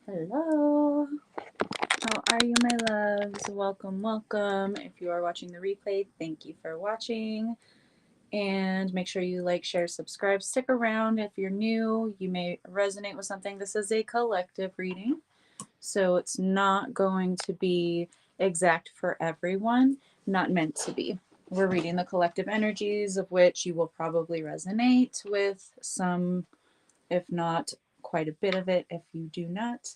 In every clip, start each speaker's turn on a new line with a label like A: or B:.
A: Hello. How are you, my loves? Welcome, welcome. If you are watching the replay, thank you for watching. And make sure you like, share, subscribe. Stick around if you're new. You may resonate with something. This is a collective reading, so it's not going to be exact for everyone, not meant to be. We're reading the collective energies, of which you will probably resonate with some, if not quite a bit of it. If you do not,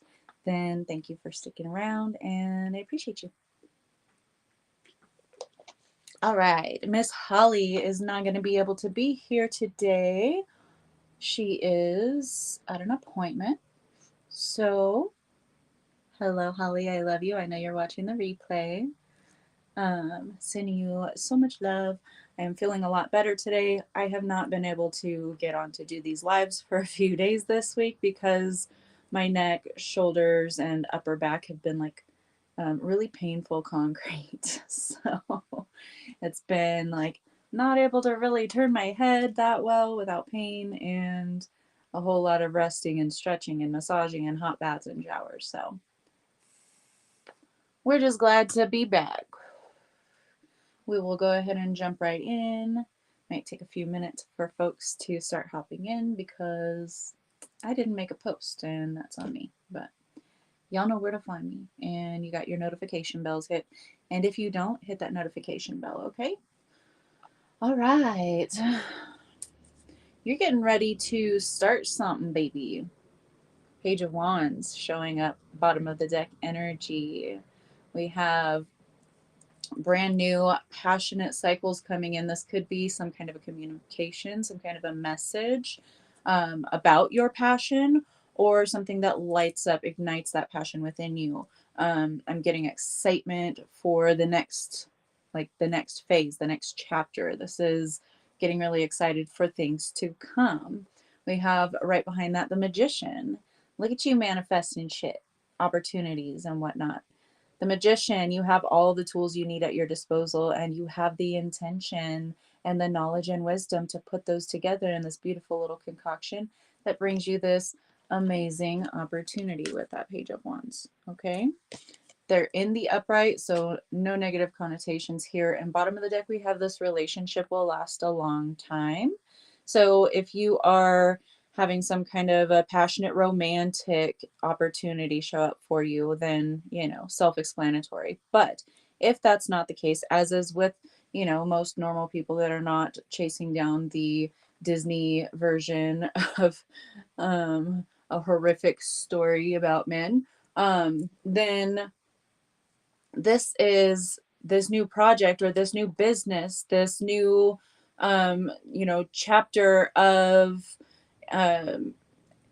A: then thank you for sticking around and I appreciate you. All right, Miss Holly is not going to be able to be here today. She is at an appointment. So, hello, Holly. I love you. I know you're watching the replay. Sending you so much love. I am feeling a lot better today. I have not been able to get on to do these lives for a few days this week because my neck, shoulders, and upper back have been like really painful concrete. So it's been like not able to really turn my head that well without pain and a whole lot of resting and stretching and massaging and hot baths and showers. So we're just glad to be back. We will go ahead and jump right in. Might take a few minutes for folks to start hopping in because I didn't make a post and that's on me. But y'all know where to find me and you got your notification bells hit. And if you don't, hit that notification bell, okay? All right. You're getting ready to start something, baby. Page of Wands showing up, bottom of the deck energy. We have brand new passionate cycles coming in. This could be some kind of a communication, some kind of a message about your passion or something that lights up, ignites that passion within you. I'm getting excitement for the next, like the next phase, the next chapter. This is getting really excited for things to come. We have right behind that the Magician. Look at you manifesting shit, opportunities and whatnot. The Magician, you have all the tools you need at your disposal and you have the intention and the knowledge and wisdom to put those together in this beautiful little concoction that brings you this amazing opportunity with that Page of Wands. Okay, they're in the upright, so no negative connotations here. And bottom of the deck, we have this relationship will last a long time. So if you are having some kind of a passionate romantic opportunity show up for you, then, self-explanatory. But if that's not the case, as is with, most normal people that are not chasing down the Disney version of a horrific story about men, then this new project or this new business, this new chapter of um,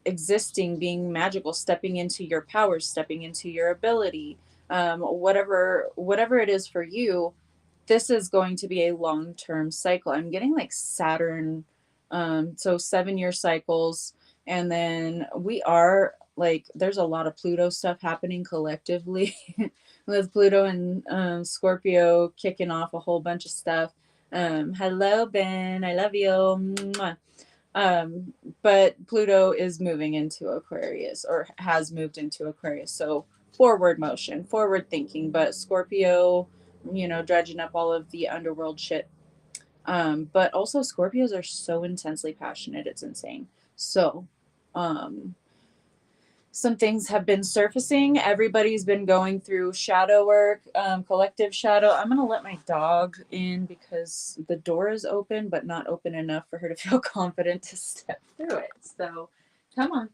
A: existing, being magical, stepping into your power, stepping into your ability, whatever it is for you. This is going to be a long-term cycle. I'm getting like Saturn, so 7-year cycles, and then we are like there's a lot of Pluto stuff happening collectively with Pluto and Scorpio kicking off a whole bunch of stuff. Hello, Ben. I love you. Mwah. Um, but Pluto is moving into Aquarius or has moved into Aquarius. So forward motion, forward thinking, but Scorpio, dredging up all of the underworld shit. But also Scorpios are so intensely passionate, it's insane. So, um, some things have been surfacing. Everybody's been going through shadow work, collective shadow. I'm going to let my dog in because the door is open, but not open enough for her to feel confident to step through it. So come on.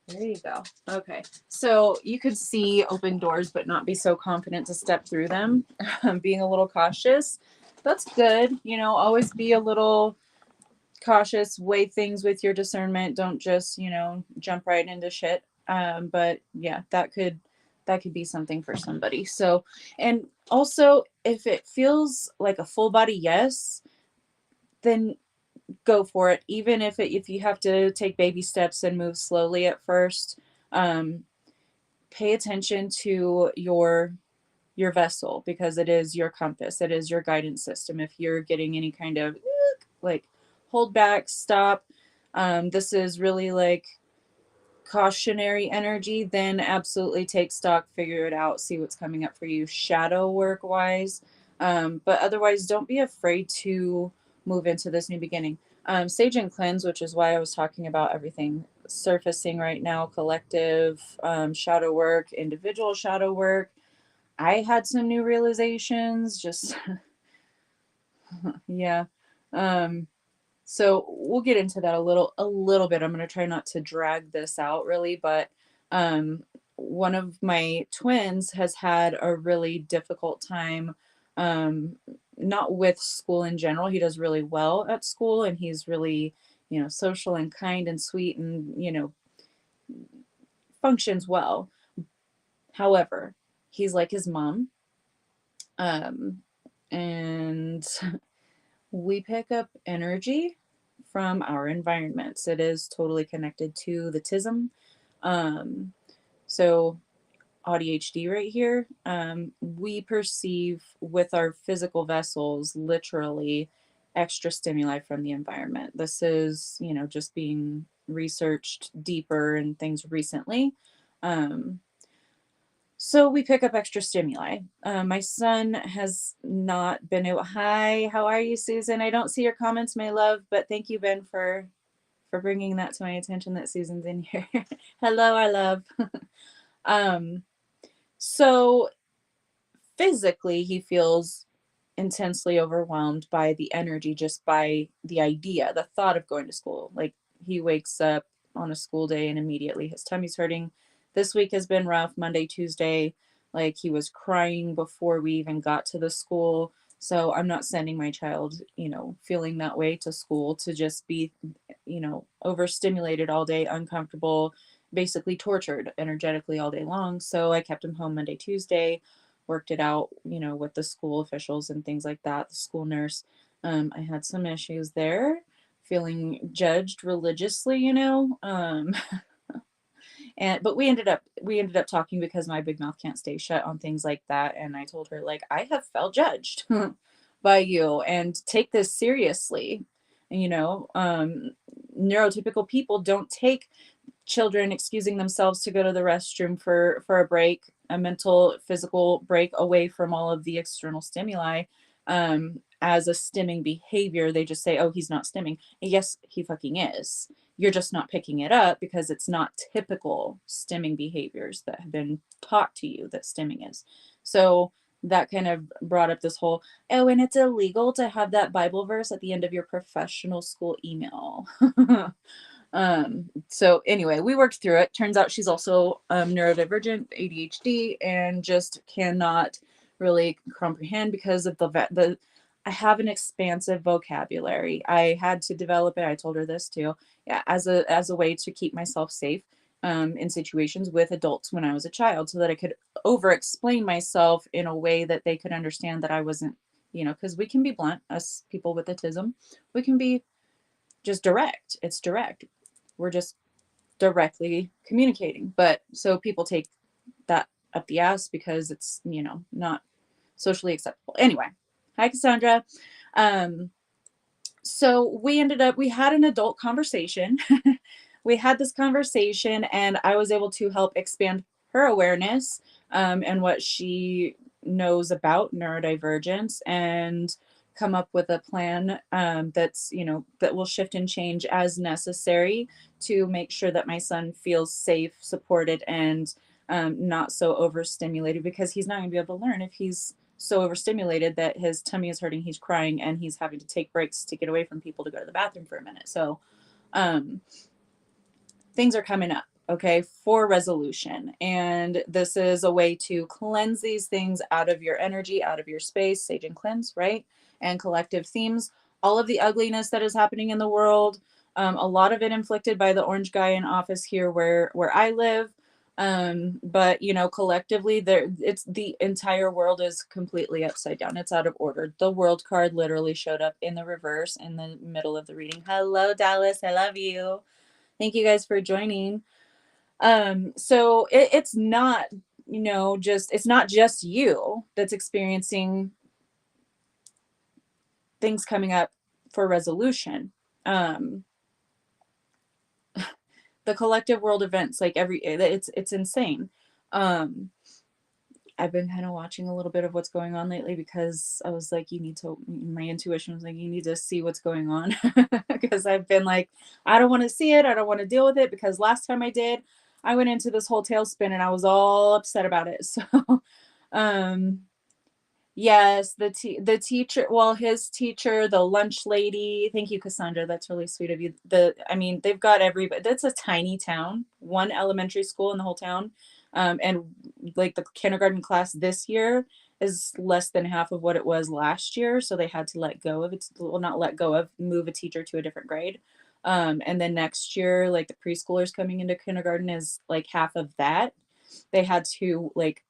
A: There you go. Okay. So you could see open doors, but not be so confident to step through them. Being a little cautious. That's good. Always be a little cautious, weigh things with your discernment. Don't just, jump right into shit. But yeah, that could be something for somebody. So, and also if it feels like a full body yes, then go for it. Even if you have to take baby steps and move slowly at first, um, pay attention to your vessel because it is your compass. It is your guidance system. If you're getting any kind of like hold back, stop. This is really like cautionary energy, then absolutely take stock, figure it out, see what's coming up for you shadow work wise. But otherwise, don't be afraid to move into this new beginning. Sage and cleanse, which is why I was talking about everything surfacing right now, collective shadow work, individual shadow work. I had some new realizations, just yeah. Um, so we'll get into that a little bit. I'm going to try not to drag this out really, but um, one of my twins has had a really difficult time, um, not with school in general. He does really well at school, and he's really, social and kind and sweet, and functions well. However, he's like his mom, um, and we pick up energy from our environments. It is totally connected to the tism. Um, so ADHD right here, we perceive with our physical vessels literally extra stimuli from the environment. This is, just being researched deeper and things recently. Um, so we pick up extra stimuli. My son has not been able. Hi, how are you, Susan? I don't see your comments, my love, but thank you, Ben, for bringing that to my attention that Susan's in here. Hello, our love. um, so physically, he feels intensely overwhelmed by the energy, just by the idea, the thought of going to school. Like he wakes up on a school day and immediately his tummy's hurting. This week has been rough. Monday, Tuesday, like he was crying before we even got to the school. So I'm not sending my child, feeling that way to school to just be, overstimulated all day, uncomfortable, basically tortured energetically all day long. So I kept him home Monday, Tuesday, worked it out, with the school officials and things like that, the school nurse. I had some issues there, feeling judged religiously, and but we ended up talking because my big mouth can't stay shut on things like that, and I told her, like, I have felt judged by you and take this seriously. Neurotypical people don't take children excusing themselves to go to the restroom for a break, a mental physical break away from all of the external stimuli, as a stimming behavior. They just say, oh, he's not stimming, and yes, he fucking is. You're just not picking it up because it's not typical stimming behaviors that have been taught to you that stimming is. So that kind of brought up this whole, oh, and it's illegal to have that Bible verse at the end of your professional school email. So anyway, we worked through it. Turns out she's also neurodivergent, ADHD, and just cannot really comprehend because of the I have an expansive vocabulary. I had to develop it. I told her this too. Yeah, as a way to keep myself safe in situations with adults when I was a child, so that I could over explain myself in a way that they could understand that I wasn't, because we can be blunt, us people with autism. We can be just direct. It's direct. We're just directly communicating. But so people take that up the ass because it's, not socially acceptable. Anyway, hi, Cassandra. Um, so we had an adult conversation. We had this conversation, and I was able to help expand her awareness, and what she knows about neurodivergence, and come up with a plan, that will shift and change as necessary to make sure that my son feels safe, supported, and not so overstimulated, because he's not going to be able to learn if he's so overstimulated that his tummy is hurting, he's crying, and he's having to take breaks to get away from people to go to the bathroom for a minute. So um, things are coming up, okay, for resolution. And this is a way to cleanse these things out of your energy, out of your space, sage and cleanse, right? And collective themes, all of the ugliness that is happening in the world, a lot of it inflicted by the orange guy in office here where I live. But collectively it's the entire world is completely upside down. It's out of order. The world card literally showed up in the reverse in the middle of the reading. Hello, Dallas. I love you. Thank you guys for joining. So it's not, it's not just you that's experiencing things coming up for resolution. Um, the collective world events, like it's insane. Um, I've been kind of watching a little bit of what's going on lately because I was like, my intuition was like, you need to see what's going on. Because I've been like, I don't want to see it. I don't want to deal with it because last time I did, I went into this whole tailspin and I was all upset about it. So, um, yes, the teacher, well, his teacher, the lunch lady. Thank you, Cassandra. That's really sweet of you. I mean, they've got everybody. That's a tiny town, one elementary school in the whole town. And like the kindergarten class this year is less than half of what it was last year. So they had to let go of it. Well, not let go of, move a teacher to a different grade. And then next year, like the preschoolers coming into kindergarten is like half of that. They had to like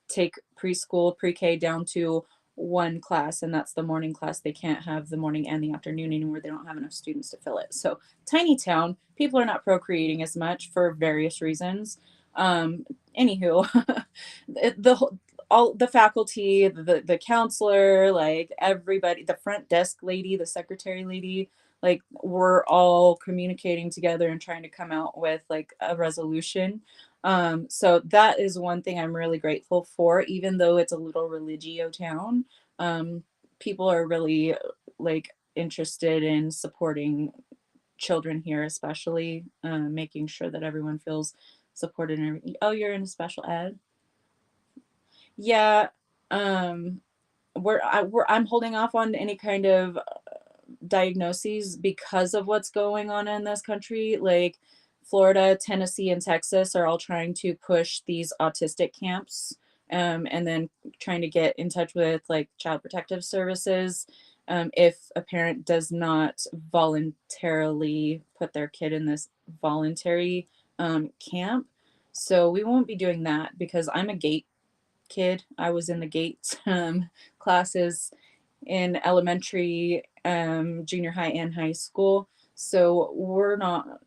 A: take preschool, pre-K down to one class, and that's the morning class. They can't have the morning and the afternoon anymore. They don't have enough students to fill it. So tiny town, people are not procreating as much for various reasons. Anywho, all the faculty, the counselor, like everybody, the front desk lady, the secretary lady, like we're all communicating together and trying to come out with like a resolution. So that is one thing I'm really grateful for, even though it's a little religio town. People are really like interested in supporting children here, especially making sure that everyone feels supported and everything. Oh, you're in special ed? Yeah. Um, I'm holding off on any kind of diagnoses because of what's going on in this country. Like Florida, Tennessee, and Texas are all trying to push these autistic camps, and then trying to get in touch with like child protective services. If a parent does not voluntarily put their kid in this voluntary camp. So we won't be doing that because I'm a gate kid. I was in the GATE classes in elementary, junior high, and high school. So we're not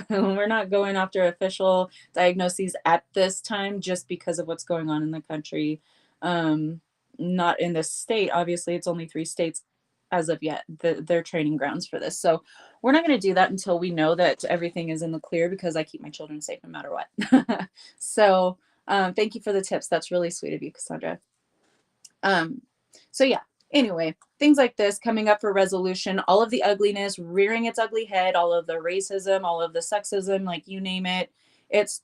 A: we're not going after official diagnoses at this time just because of what's going on in the country. Not in this state. Obviously, it's only 3 states as of yet. They're training grounds for this. So we're not going to do that until we know that everything is in the clear because I keep my children safe no matter what. So thank you for the tips. That's really sweet of you, Cassandra. Um, so yeah, anyway, things like this coming up for resolution, all of the ugliness rearing its ugly head, all of the racism, all of the sexism, like you name it, it's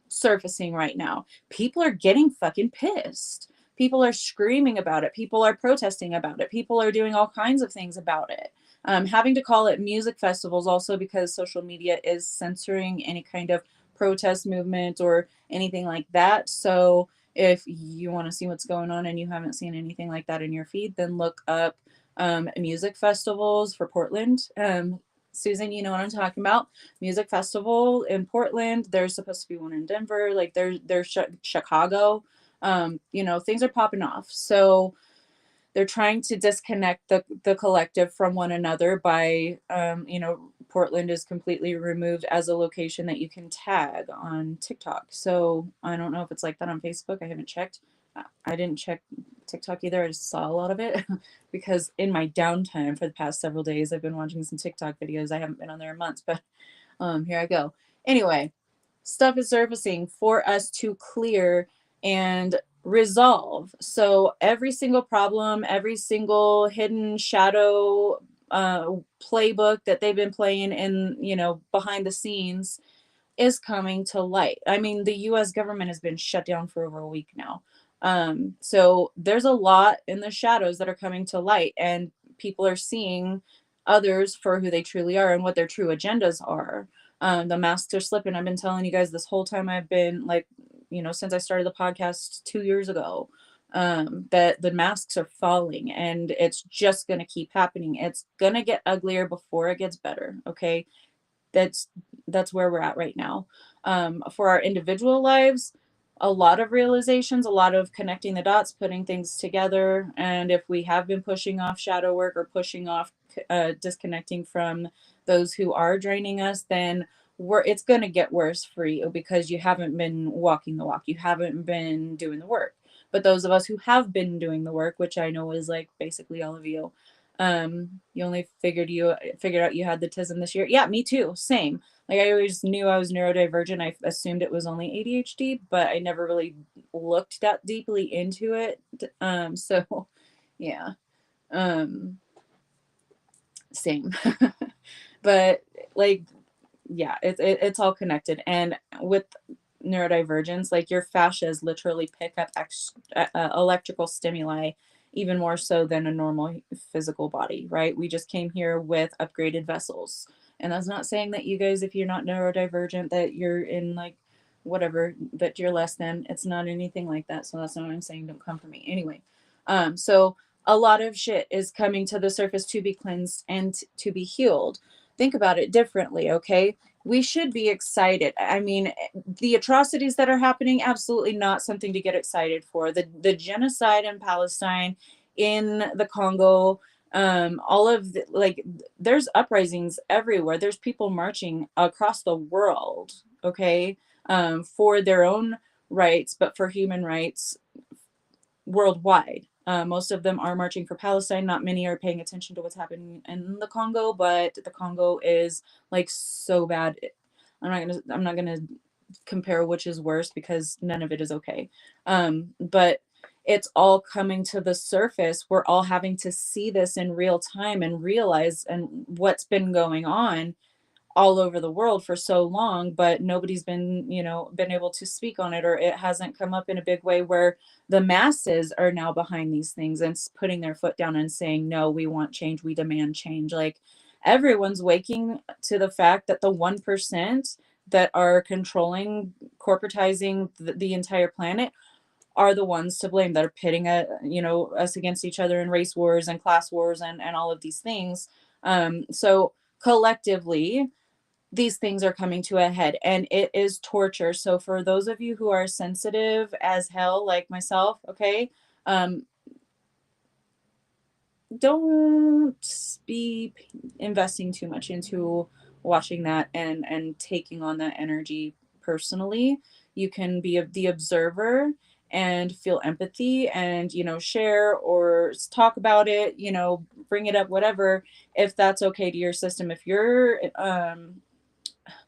A: surfacing right now. People are getting fucking pissed. People are screaming about it. People are protesting about it. People are doing all kinds of things about it. Having to call it music festivals also because social media is censoring any kind of protest movement or anything like that. So if you want to see what's going on and you haven't seen anything like that in your feed, then look up music festivals for Portland. Susan, you know what I'm talking about. Music festival in Portland. There's supposed to be one in Denver. Like there's Chicago. Things are popping off. So they're trying to disconnect the collective from one another by Portland is completely removed as a location that you can tag on TikTok. So I don't know if it's like that on Facebook. I haven't checked. I didn't check TikTok either. I just saw a lot of it because in my downtime for the past several days I've been watching some TikTok videos. I haven't been on there in months, but here I go. Anyway, stuff is surfacing for us to clear and resolve. So every single problem, every single hidden shadow playbook that they've been playing in, behind the scenes is coming to light. I mean, the US government has been shut down for over a week now. So there's a lot in the shadows that are coming to light, and people are seeing others for who they truly are and what their true agendas are. The masks are slipping. I've been telling you guys this whole time I've been like, since I started the podcast 2 years ago, that the masks are falling and it's just going to keep happening. It's going to get uglier before it gets better. Okay. That's where we're at right now. For our individual lives, a lot of realizations, a lot of connecting the dots, putting things together. And if we have been pushing off shadow work or pushing off disconnecting from those who are draining us, then it's going to get worse for you because you haven't been walking the walk. You haven't been doing the work. But those of us who have been doing the work, which I know is like basically all of you, you only figured out you had the tism this year. Yeah, me too. Same. Like, I always knew I was neurodivergent. I assumed it was only ADHD, but I never really looked that deeply into it. So yeah. Um, Same. But like, yeah, it's all connected. And with neurodivergence, like your fascias literally pick up electrical stimuli even more so than a normal physical body, right? We just came here with upgraded vessels. And that's not saying that you guys, if you're not neurodivergent, that you're in like whatever, that you're less than. It's not anything like that. So that's not what I'm saying. Don't come for me. Anyway, so a lot of shit is coming to the surface to be cleansed and to be healed. Think about it differently, okay? We should be excited. I mean, the atrocities that are happening, absolutely not something to get excited for. The genocide in Palestine, in the Congo, all of the, like, there's uprisings everywhere. There's people marching across the world, okay, for their own rights, but for human rights worldwide. Most of them are marching for Palestine. Not many are paying attention to what's happening in the Congo, but the Congo is like so bad. I'm not gonna compare which is worse because none of it is okay. But it's all coming to the surface. We're all having to see this in real time and realize and what's been going on all over the world for so long, but nobody's been, been able to speak on it, or it hasn't come up in a big way where the masses are now behind these things and putting their foot down and saying, no, we want change, we demand change. Like, everyone's waking to the fact that the 1% that are controlling, corporatizing the entire planet are the ones to blame, that are pitting us against each other in race wars and class wars and all of these things. So collectively, these things are coming to a head, and it is torture. So for those of you who are sensitive as hell like myself, okay, um don't be investing too much into watching that and taking on that energy personally. You can be the observer and feel empathy and share or talk about it, bring it up, whatever, if that's okay to your system. If your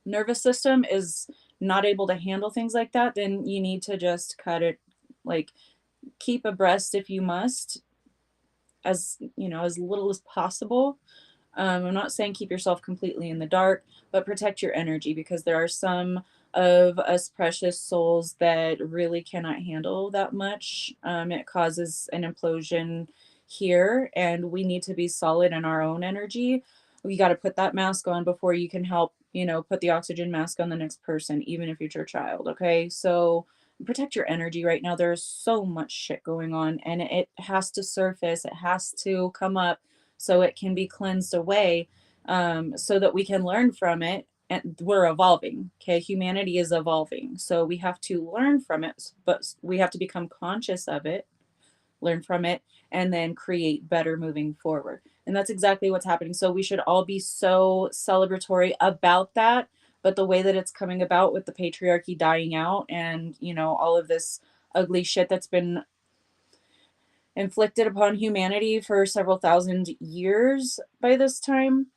A: nervous system is not able to handle things like that, then you need to just cut it. Like, keep abreast if you must, as as little as possible. I'm not saying keep yourself completely in the dark, but protect your energy, because there are some of us precious souls that really cannot handle that much. It causes an implosion here, and we need to be solid in our own energy. We got to put that mask on before you can help, put the oxygen mask on the next person, even if it's your child. Okay. So protect your energy right now. There's so much shit going on, and it has to surface, it has to come up so it can be cleansed away, so that we can learn from it. And we're evolving. Okay. Humanity is evolving. So we have to learn from it, but we have to become conscious of it, learn from it, and then create better moving forward. And that's exactly what's happening. So we should all be so celebratory about that. But the way that it's coming about with the patriarchy dying out and, all of this ugly shit that's been inflicted upon humanity for several thousand years by this time,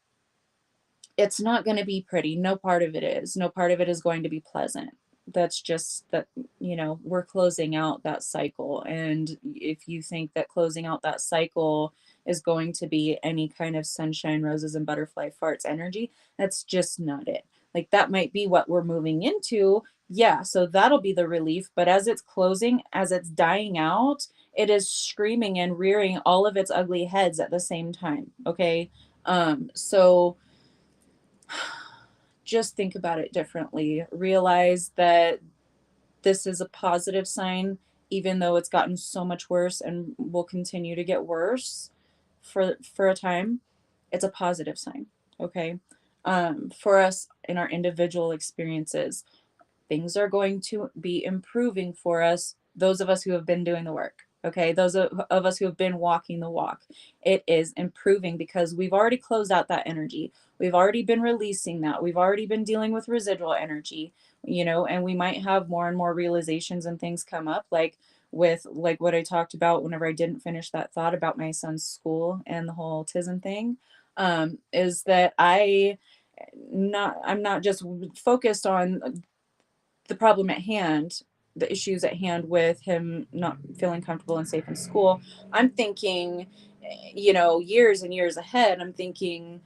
A: it's not going to be pretty. No part of it is. No part of it is going to be pleasant. That's just that, we're closing out that cycle. And if you think that closing out that cycle is going to be any kind of sunshine, roses, and butterfly farts energy, that's just not it. Like, that might be what we're moving into. Yeah. So that'll be the relief. But as it's closing, as it's dying out, it is screaming and rearing all of its ugly heads at the same time. Okay. So just think about it differently. Realize that this is a positive sign, even though it's gotten so much worse and will continue to get worse for a time. It's a positive sign, okay? For us in our individual experiences, things are going to be improving for us, those of us who have been doing the work. Okay, those of us who have been walking the walk, it is improving because we've already closed out that energy. We've already been releasing that. We've already been dealing with residual energy, and we might have more and more realizations and things come up, like with like what I talked about whenever I didn't finish that thought about my son's school and the whole autism thing, is that I I'm not just focused on the problem at hand, the issues at hand with him not feeling comfortable and safe in school. I'm thinking, years and years ahead. I'm thinking,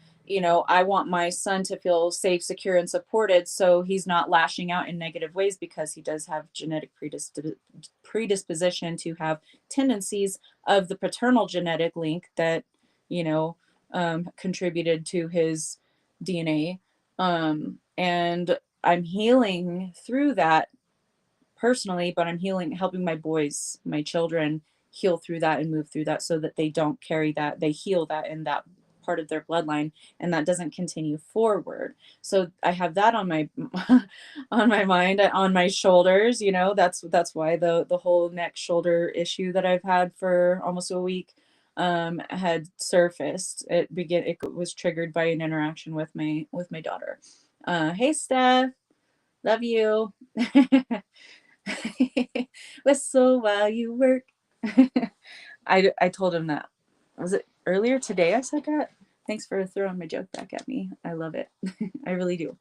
A: I want my son to feel safe, secure, and supported, so he's not lashing out in negative ways, because he does have genetic predisposition to have tendencies of the paternal genetic link that, you know, contributed to his DNA. And I'm healing through that personally, but I'm helping my boys, my children heal through that and move through that, so that they don't carry that, they heal that in that part of their bloodline, and that doesn't continue forward. So I have that on my on my mind, on my shoulders. That's why the whole neck shoulder issue that I've had for almost a week had surfaced. It was triggered by an interaction with my daughter. Hey Steph, love you. Whistle while you work. I told him that. Was it earlier today I said that? Thanks for throwing my joke back at me. I love it. I really do.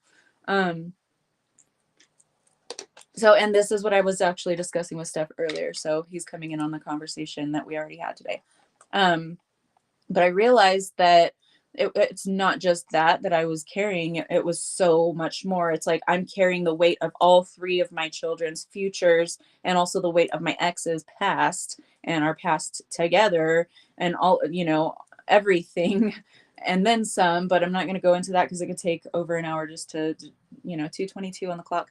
A: So, and this is what I was actually discussing with Steph earlier. So he's coming in on the conversation that we already had today. But I realized that it's not just that I was carrying. It was so much more. It's like I'm carrying the weight of all three of my children's futures, and also the weight of my ex's past and our past together, and all, everything, and then some. But I'm not going to go into that because it could take over an hour just to, 2:22 on the clock,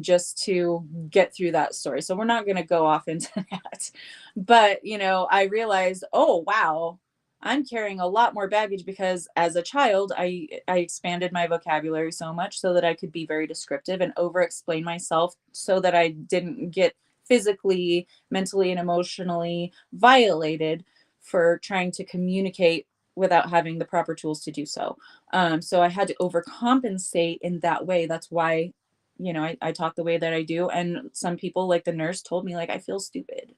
A: just to get through that story. So we're not going to go off into that. But, I realized, oh, wow, I'm carrying a lot more baggage, because as a child, I expanded my vocabulary so much so that I could be very descriptive and over explain myself, so that I didn't get physically, mentally, and emotionally violated for trying to communicate without having the proper tools to do so. So I had to overcompensate in that way. That's why, I talk the way that I do. And some people, like the nurse, told me, like, I feel stupid.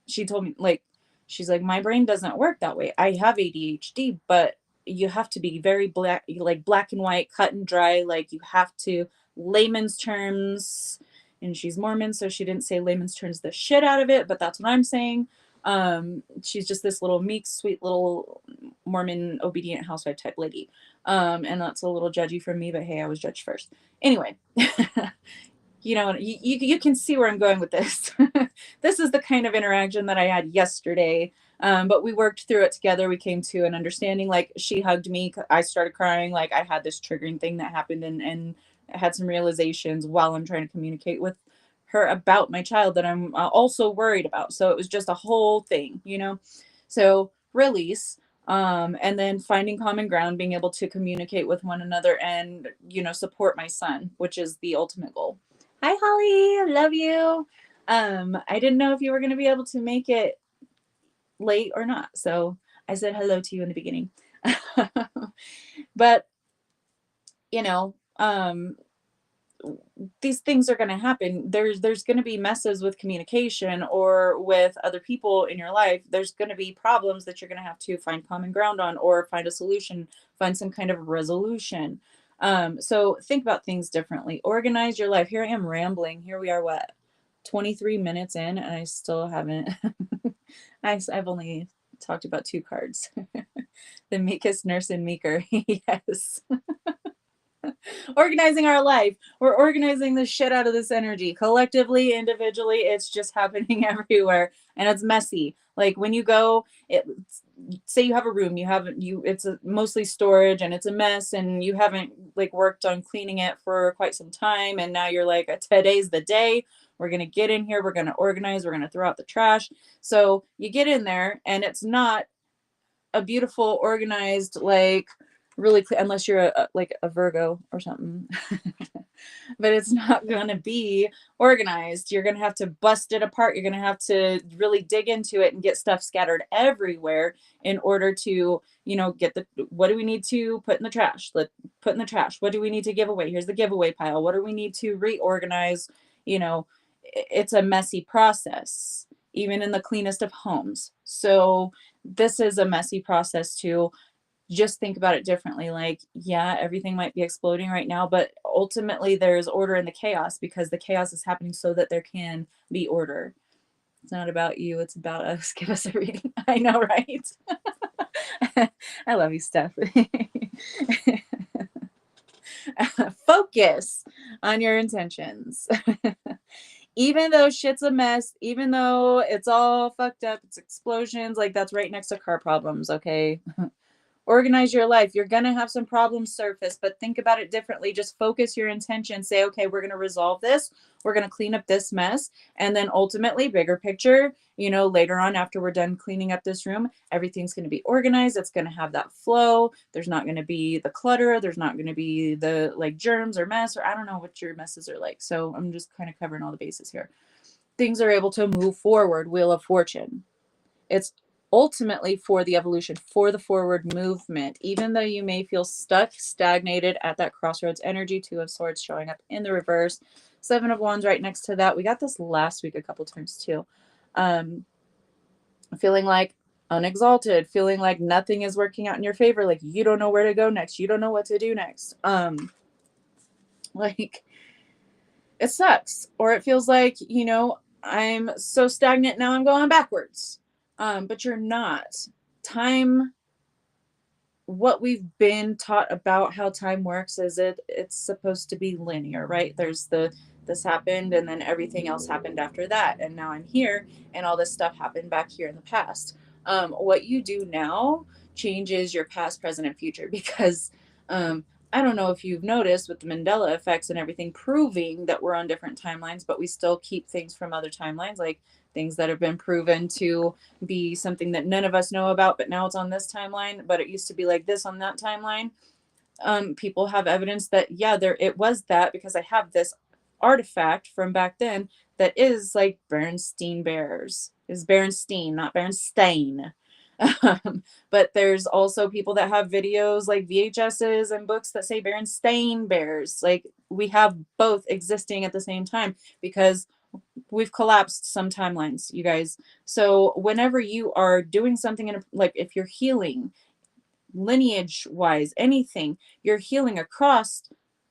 A: She told me, like, she's like, my brain doesn't work that way. I have ADHD, but you have to be very black and white, cut and dry. Like, you have to, layman's terms, and she's Mormon, so she didn't say layman's terms the shit out of it, but that's what I'm saying. She's just this little meek, sweet little Mormon obedient housewife type lady. And that's a little judgy from me, but hey, I was judged first. Anyway, you can see where I'm going with this. This is the kind of interaction that I had yesterday. But we worked through it together. We came to an understanding. Like, she hugged me, I started crying. Like, I had this triggering thing that happened, and I had some realizations while I'm trying to communicate with her about my child that I'm also worried about. So it was just a whole thing, so release. And then finding common ground, being able to communicate with one another, and support my son, which is the ultimate goal. Hi, Holly. I love you. I didn't know if you were going to be able to make it late or not, so I said hello to you in the beginning. But these things are going to happen. There's going to be messes with communication or with other people in your life. There's going to be problems that you're going to have to find common ground on, or find a solution, find some kind of resolution. So think about things differently. Organize your life. Here I am rambling. Here we are, what, 23 minutes in, and I still haven't. I've only talked about 2 cards. The meekest nurse and meeker. Yes. Organizing our life. We're organizing the shit out of this energy. Collectively, individually, it's just happening everywhere, and it's messy. Like, when you go, say you have a room, it's mostly storage, and it's a mess, and you haven't like worked on cleaning it for quite some time, and now you're like, today's the day. We're going to get in here, we're going to organize, we're going to throw out the trash. So you get in there, and it's not a beautiful, organized, like, really clear, unless you're like a Virgo or something. But it's not going to be organized. You're going to have to bust it apart. You're going to have to really dig into it and get stuff scattered everywhere in order to, get what do we need to put in the trash? Let's put in the trash. What do we need to give away? Here's the giveaway pile. What do we need to reorganize? It's a messy process, even in the cleanest of homes. So this is a messy process too. just think about it differently. Like, yeah, everything might be exploding right now, but ultimately there's order in the chaos, because the chaos is happening so that there can be order. It's not about you, it's about us. Give us a reading. I know, right? I love you, Steph. Focus on your intentions. Even though shit's a mess, even though it's all fucked up, it's explosions, like that's right next to car problems, okay? Organize your life. You're going to have some problems surface, but think about it differently. Just focus your intention. Say, okay, we're going to resolve this. We're going to clean up this mess. And then ultimately, bigger picture, you know, later on after we're done cleaning up this room, everything's going to be organized. It's going to have that flow. There's not going to be the clutter. There's not going to be the like germs or mess, or I don't know what your messes are like. So I'm just kind of covering all the bases here. Things are able to move forward. Wheel of Fortune. It's ultimately for the evolution, for the forward movement. Even though you may feel stuck, stagnated at that crossroads energy, Two of Swords showing up in the reverse, Seven of Wands right next to that. We got this last week a couple times too. Feeling like unexalted, feeling like nothing is working out in your favor, like you don't know where to go next, you don't know what to do next. Like it sucks. Or it feels like, you know, I'm so stagnant now I'm going backwards. But you're not. Time, what we've been taught about how time works is it's supposed to be linear, right? There's the this happened and then everything else happened after that. And now I'm here and all this stuff happened back here in the past. What you do now changes your past, present, and future because I don't know if you've noticed with the Mandela effects and everything proving that we're on different timelines, but we still keep things from other timelines, like things that have been proven to be something that none of us know about, but now it's on this timeline, but it used to be like this on that timeline. People have evidence that, yeah, there it was that because I have this artifact from back then that is like Bernstein Bears. Is Bernstein, not Bernstein. But there's also people that have videos like VHSs and books that say Berenstain Bears. Like we have both existing at the same time because we've collapsed some timelines, you guys. So whenever you are doing something in like if you're healing lineage wise, anything, you're healing across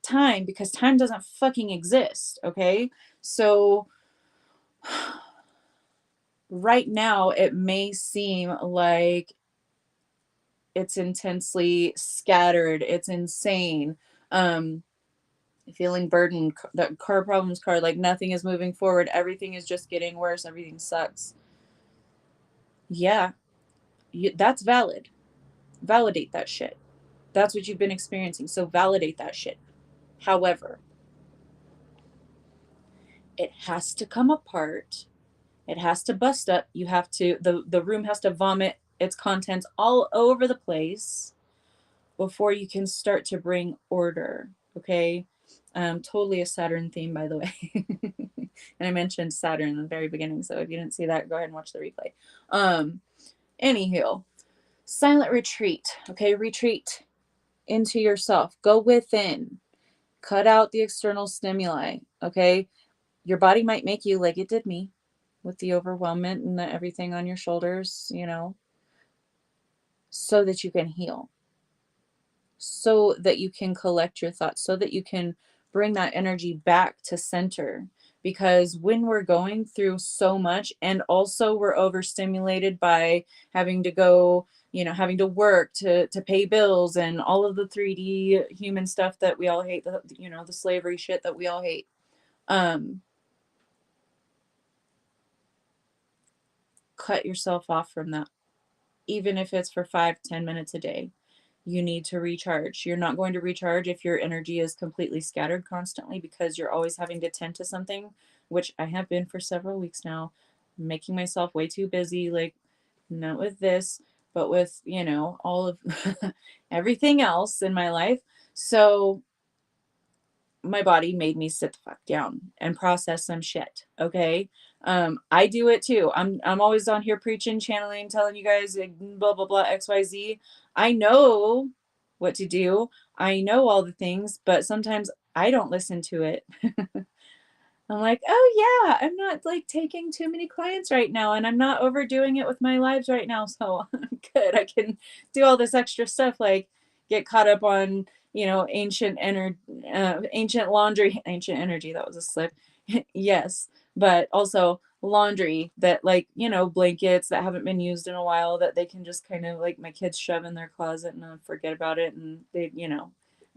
A: time because time doesn't fucking exist. Okay. So right now it may seem like it's intensely scattered, it's insane, feeling burdened, that car problems card, like nothing is moving forward, everything is just getting worse, everything sucks. Yeah, that's valid. Validate that shit. That's what you've been experiencing, so validate that shit. However, it has to come apart. It has to bust up. You have to, the room has to vomit its contents all over the place before you can start to bring order. Okay. Totally a Saturn theme, by the way. And I mentioned Saturn in the very beginning. So if you didn't see that, go ahead and watch the replay. Anywho, silent retreat. Okay. Retreat into yourself. Go within. Cut out the external stimuli. Okay. Your body might make you, like it did me, with the overwhelmment and the everything on your shoulders, you know, so that you can heal, so that you can collect your thoughts, so that you can bring that energy back to center. Because when we're going through so much and also we're overstimulated by having to go, you know, having to work to pay bills and all of the 3D human stuff that we all hate, the, you know, the slavery shit that we all hate. Cut yourself off from that, even if it's for 5-10 minutes a day. You need to recharge. You're not going to recharge if your energy is completely scattered constantly because you're always having to tend to something, which I have been for several weeks now, making myself way too busy, like not with this, but with, you know, all of everything else in my life. So my body made me sit the fuck down and process some shit. Okay. I do it too. I'm always on here preaching, channeling, telling you guys like, blah blah blah XYZ. I know what to do. I know all the things, but sometimes I don't listen to it. I'm like, oh yeah, I'm not like taking too many clients right now, and I'm not overdoing it with my lives right now, so I'm good. I can do all this extra stuff, like get caught up on, ancient laundry, ancient energy. That was a slip. Yes, but also laundry that, like, blankets that haven't been used in a while that they can just kind of like my kids shove in their closet and forget about it, and I'm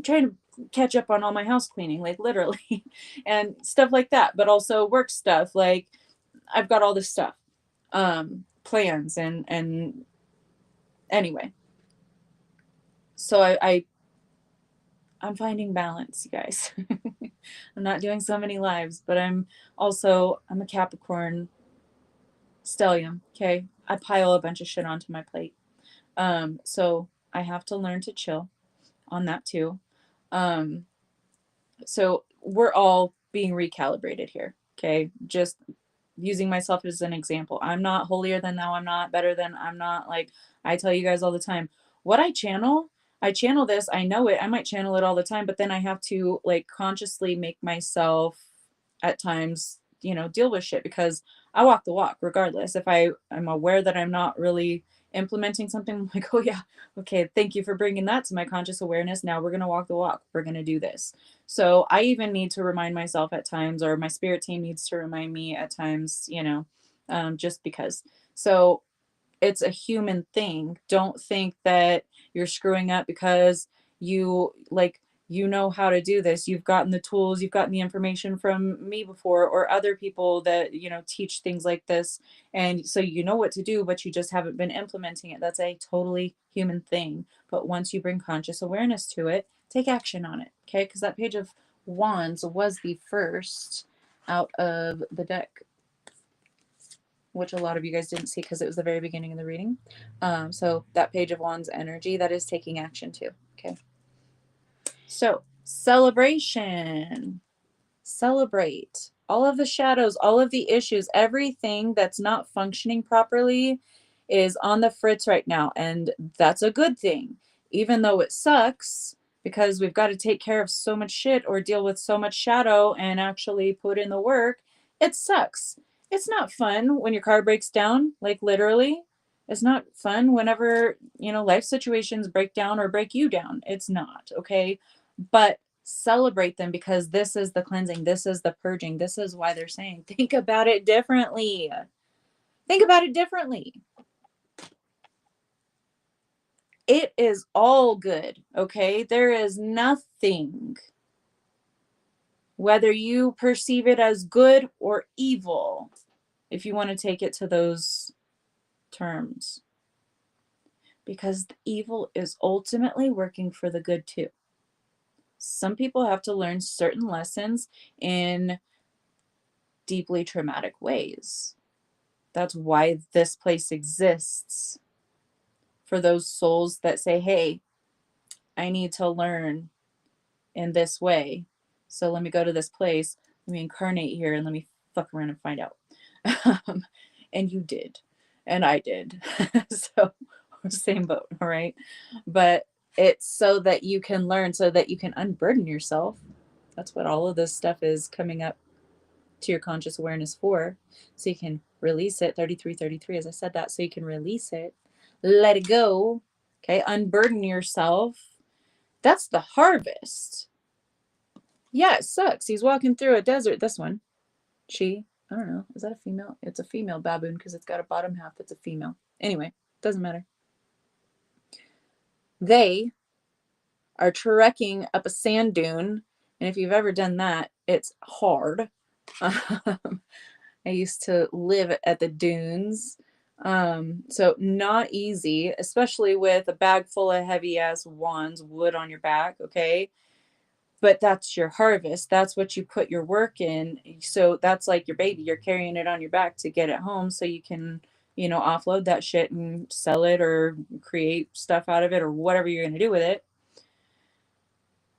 A: trying to catch up on all my house cleaning, like literally, and stuff like that. But also work stuff, like I've got all this stuff, plans, and anyway, so I'm finding balance, you guys. I'm not doing so many lives, but I'm a Capricorn stellium. Okay, I pile a bunch of shit onto my plate, so I have to learn to chill on that too. um so we're all being recalibrated here. Okay, just using myself as an example. I'm not holier than thou. I'm not better than. I'm not like, I tell you guys all the time, what I channel this. I know it. I might channel it all the time, but then I have to like consciously make myself at times, deal with shit, because I walk the walk regardless. If I'm aware that I'm not really implementing something, I'm like, oh yeah, okay, thank you for bringing that to my conscious awareness. Now we're going to walk the walk. We're going to do this. So I even need to remind myself at times, or my spirit team needs to remind me at times, just because. So it's a human thing. Don't think that you're screwing up because you know how to do this. You've gotten the tools, you've gotten the information from me before, or other people that, teach things like this. And so you know what to do, but you just haven't been implementing it. That's a totally human thing. But once you bring conscious awareness to it, take action on it. Okay. Because that page of wands was the first out of the deck, which a lot of you guys didn't see because it was the very beginning of the reading. So that page of wands energy, that is taking action too. Okay. So celebration. Celebrate all of the shadows, all of the issues, everything that's not functioning properly is on the fritz right now. And that's a good thing, even though it sucks, because we've got to take care of so much shit or deal with so much shadow and actually put in the work. It sucks. It's not fun when your car breaks down, like literally. It's not fun whenever, life situations break down or break you down. It's not, okay? But celebrate them, because this is the cleansing, this is the purging, this is why they're saying think about it differently. Think about it differently. It is all good, okay? There is nothing, whether you perceive it as good or evil, if you want to take it to those terms, because the evil is ultimately working for the good too. Some people have to learn certain lessons in deeply traumatic ways. That's why this place exists, for those souls that say, hey, I need to learn in this way. So let me go to this place, let me incarnate here, and let me fuck around and find out. And you did. And I did. So, same boat, all right? But it's so that you can learn, so that you can unburden yourself. That's what all of this stuff is coming up to your conscious awareness for, so you can release it. 3333, as I said that, so you can release it, let it go. Okay, unburden yourself. That's the harvest. Yeah, it sucks. He's walking through a desert. This one, I don't know, is that a female? It's a female baboon because it's got a bottom half that's a female. Anyway, doesn't matter. They are trekking up a sand dune, and if you've ever done that, it's hard. I used to live at the dunes. So not easy, especially with a bag full of heavy ass wands, wood on your back, okay? But that's your harvest. That's what you put your work in. So that's like your baby. You're carrying it on your back to get it home so you can, offload that shit and sell it or create stuff out of it or whatever you're going to do with it.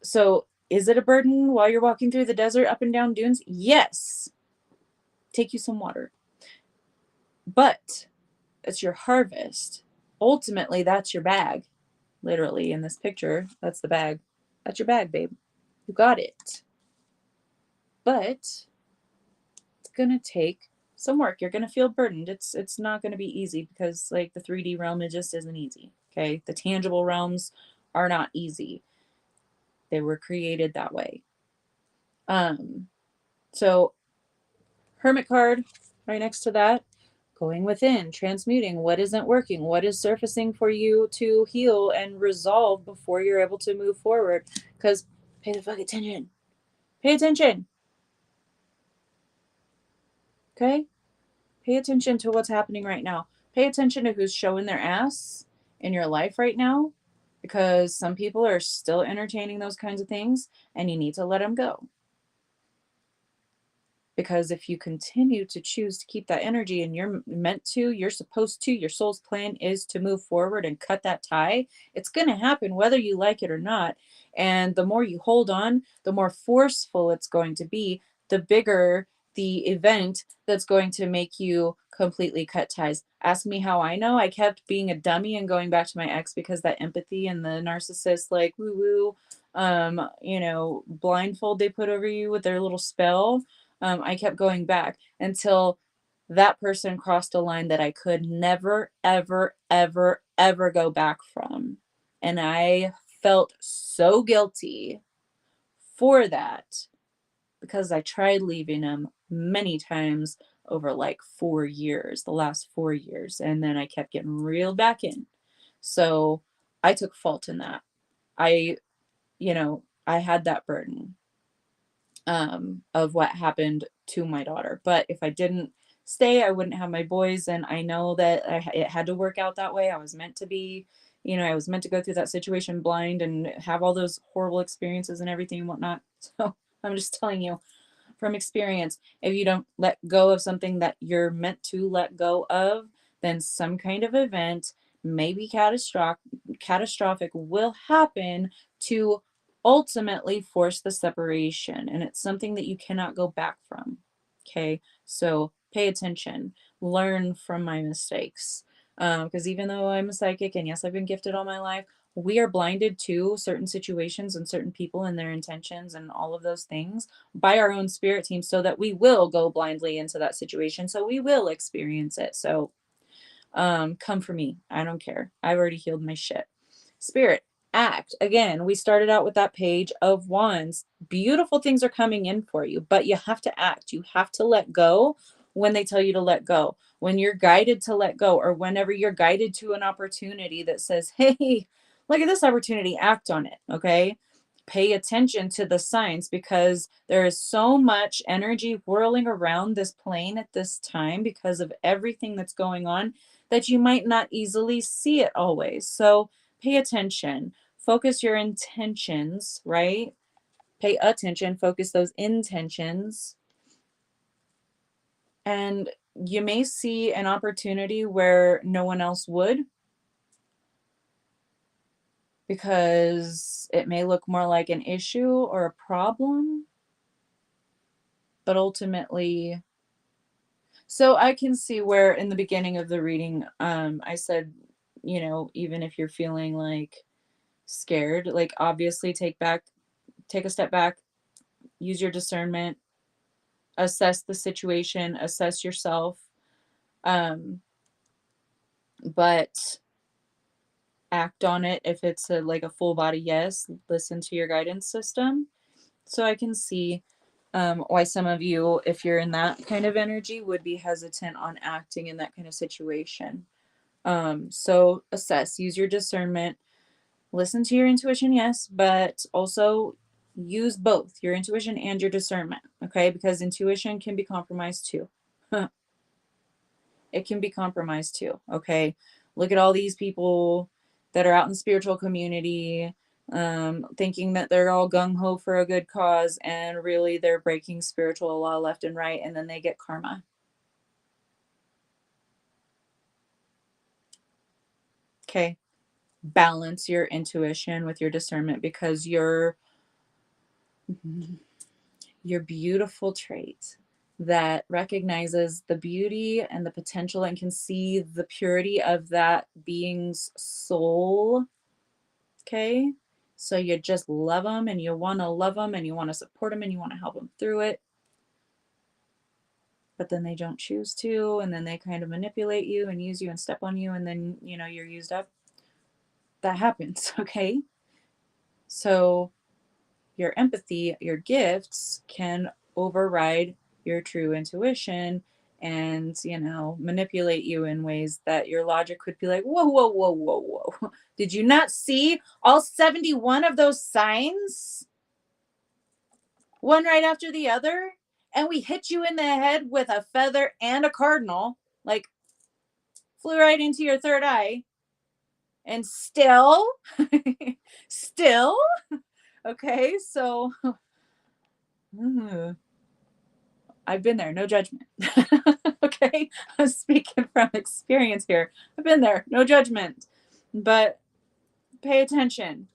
A: So is it a burden while you're walking through the desert up and down dunes? Yes. Take you some water. But it's your harvest. Ultimately, that's your bag. Literally, in this picture, that's the bag. That's your bag, babe. You got it. But going to take some work. You're going to feel burdened. It's not going to be easy because like the 3D realm, it just isn't easy. Okay? The tangible realms are not easy. They were created that way. So Hermit card right next to that, going within, transmuting what isn't working, what is surfacing for you to heal and resolve before you're able to move forward. Because pay the fuck attention. Pay attention. Okay? Pay attention to what's happening right now. Pay attention to who's showing their ass in your life right now, because some people are still entertaining those kinds of things and you need to let them go. Because if you continue to choose to keep that energy and you're meant to, you're supposed to, your soul's plan is to move forward and cut that tie, it's going to happen whether you like it or not. And the more you hold on, the more forceful it's going to be, the bigger the event that's going to make you completely cut ties. Ask me how I know. I kept being a dummy and going back to my ex because that empathy and the narcissist, like woo woo, blindfold they put over you with their little spell. I kept going back until that person crossed a line that I could never, ever, ever, ever go back from. And I felt so guilty for that because I tried leaving him many times over like 4 years, the last 4 years. And then I kept getting reeled back in. So I took fault in that. I had that burden of what happened to my daughter. But if I didn't stay, I wouldn't have my boys. And I know that it had to work out that way. I was meant to be, I was meant to go through that situation blind and have all those horrible experiences and everything and whatnot. So I'm just telling you from experience, if you don't let go of something that you're meant to let go of, then some kind of event, maybe catastrophic will happen to ultimately force the separation. And it's something that you cannot go back from. Okay. So pay attention, learn from my mistakes. Because even though I'm a psychic and yes, I've been gifted all my life, we are blinded to certain situations and certain people and their intentions and all of those things by our own spirit team so that we will go blindly into that situation. So we will experience it. So come for me. I don't care. I've already healed my shit. Spirit, act. Again, we started out with that page of wands. Beautiful things are coming in for you, but you have to act. You have to let go when they tell you to let go. When you're guided to let go, or whenever you're guided to an opportunity that says, hey, look at this opportunity, act on it. Okay. Pay attention to the signs because there is so much energy whirling around this plane at this time because of everything that's going on that you might not easily see it always. So pay attention, focus your intentions, right? Pay attention, focus those intentions. And you may see an opportunity where no one else would, because it may look more like an issue or a problem, but ultimately, so I can see where in the beginning of the reading, I said, even if you're feeling like scared, like obviously take a step back, use your discernment, assess the situation, assess yourself. But act on it if it's like a full body yes. Listen to your guidance system. So I can see why some of you, if you're in that kind of energy, would be hesitant on acting in that kind of situation. So assess, use your discernment, listen to your intuition, yes, but also use both your intuition and your discernment, okay? Because intuition can be compromised too. It can be compromised too, okay? Look at all these people that are out in the spiritual community, thinking that they're all gung-ho for a good cause, and really they're breaking spiritual law left and right, and then they get karma. Okay? Balance your intuition with your discernment, because your beautiful trait that recognizes the beauty and the potential and can see the purity of that being's soul. Okay? So you just love them and you want to love them and you want to support them and you want to help them through it. but then they don't choose to, and then they kind of manipulate you and use you and step on you, and then, you're used up. That happens, okay? So your empathy, your gifts can override your true intuition and, manipulate you in ways that your logic would be like, whoa, whoa, whoa, whoa, whoa. Did you not see all 71 of those signs? One right after the other? And we hit you in the head with a feather and a cardinal, like flew right into your third eye. And still, still, okay, so I've been there, no judgment. Okay, I'm speaking from experience here. I've been there, no judgment. But pay attention.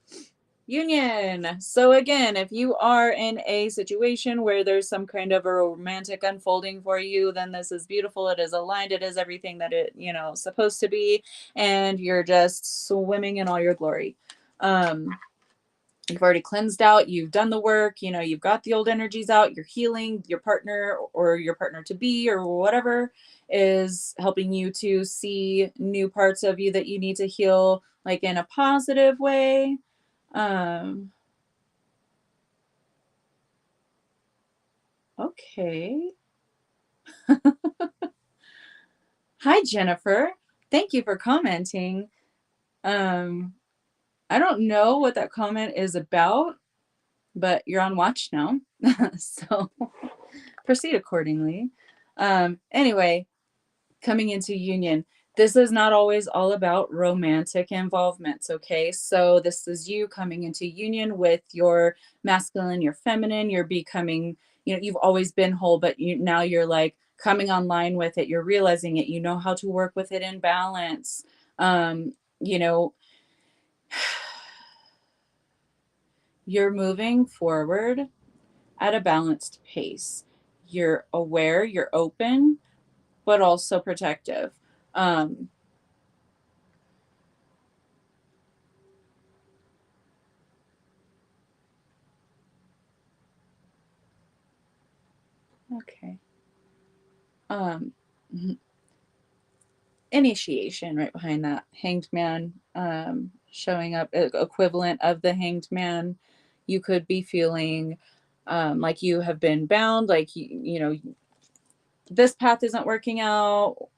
A: Union. So again, if you are in a situation where there's some kind of a romantic unfolding for you, then this is beautiful. It is aligned. It is everything that it, supposed to be. And you're just swimming in all your glory. You've already cleansed out, you've done the work, you've got the old energies out, you're healing. Your partner or your partner to be or whatever is helping you to see new parts of you that you need to heal, like in a positive way. Okay. Hi, Jennifer. Thank you for commenting. I don't know what that comment is about, but you're on watch now. So proceed accordingly. Anyway, coming into union. This is not always all about romantic involvements, okay? So this is you coming into union with your masculine, your feminine, you're becoming, you've always been whole, but now you're like coming online with it. You're realizing it. You know how to work with it in balance. You know, you're moving forward at a balanced pace. You're aware, you're open, but also protective. Okay. Mhm. Initiation right behind that. Hanged man, showing up, equivalent of the hanged man. You could be feeling like you have been bound, like this path isn't working out,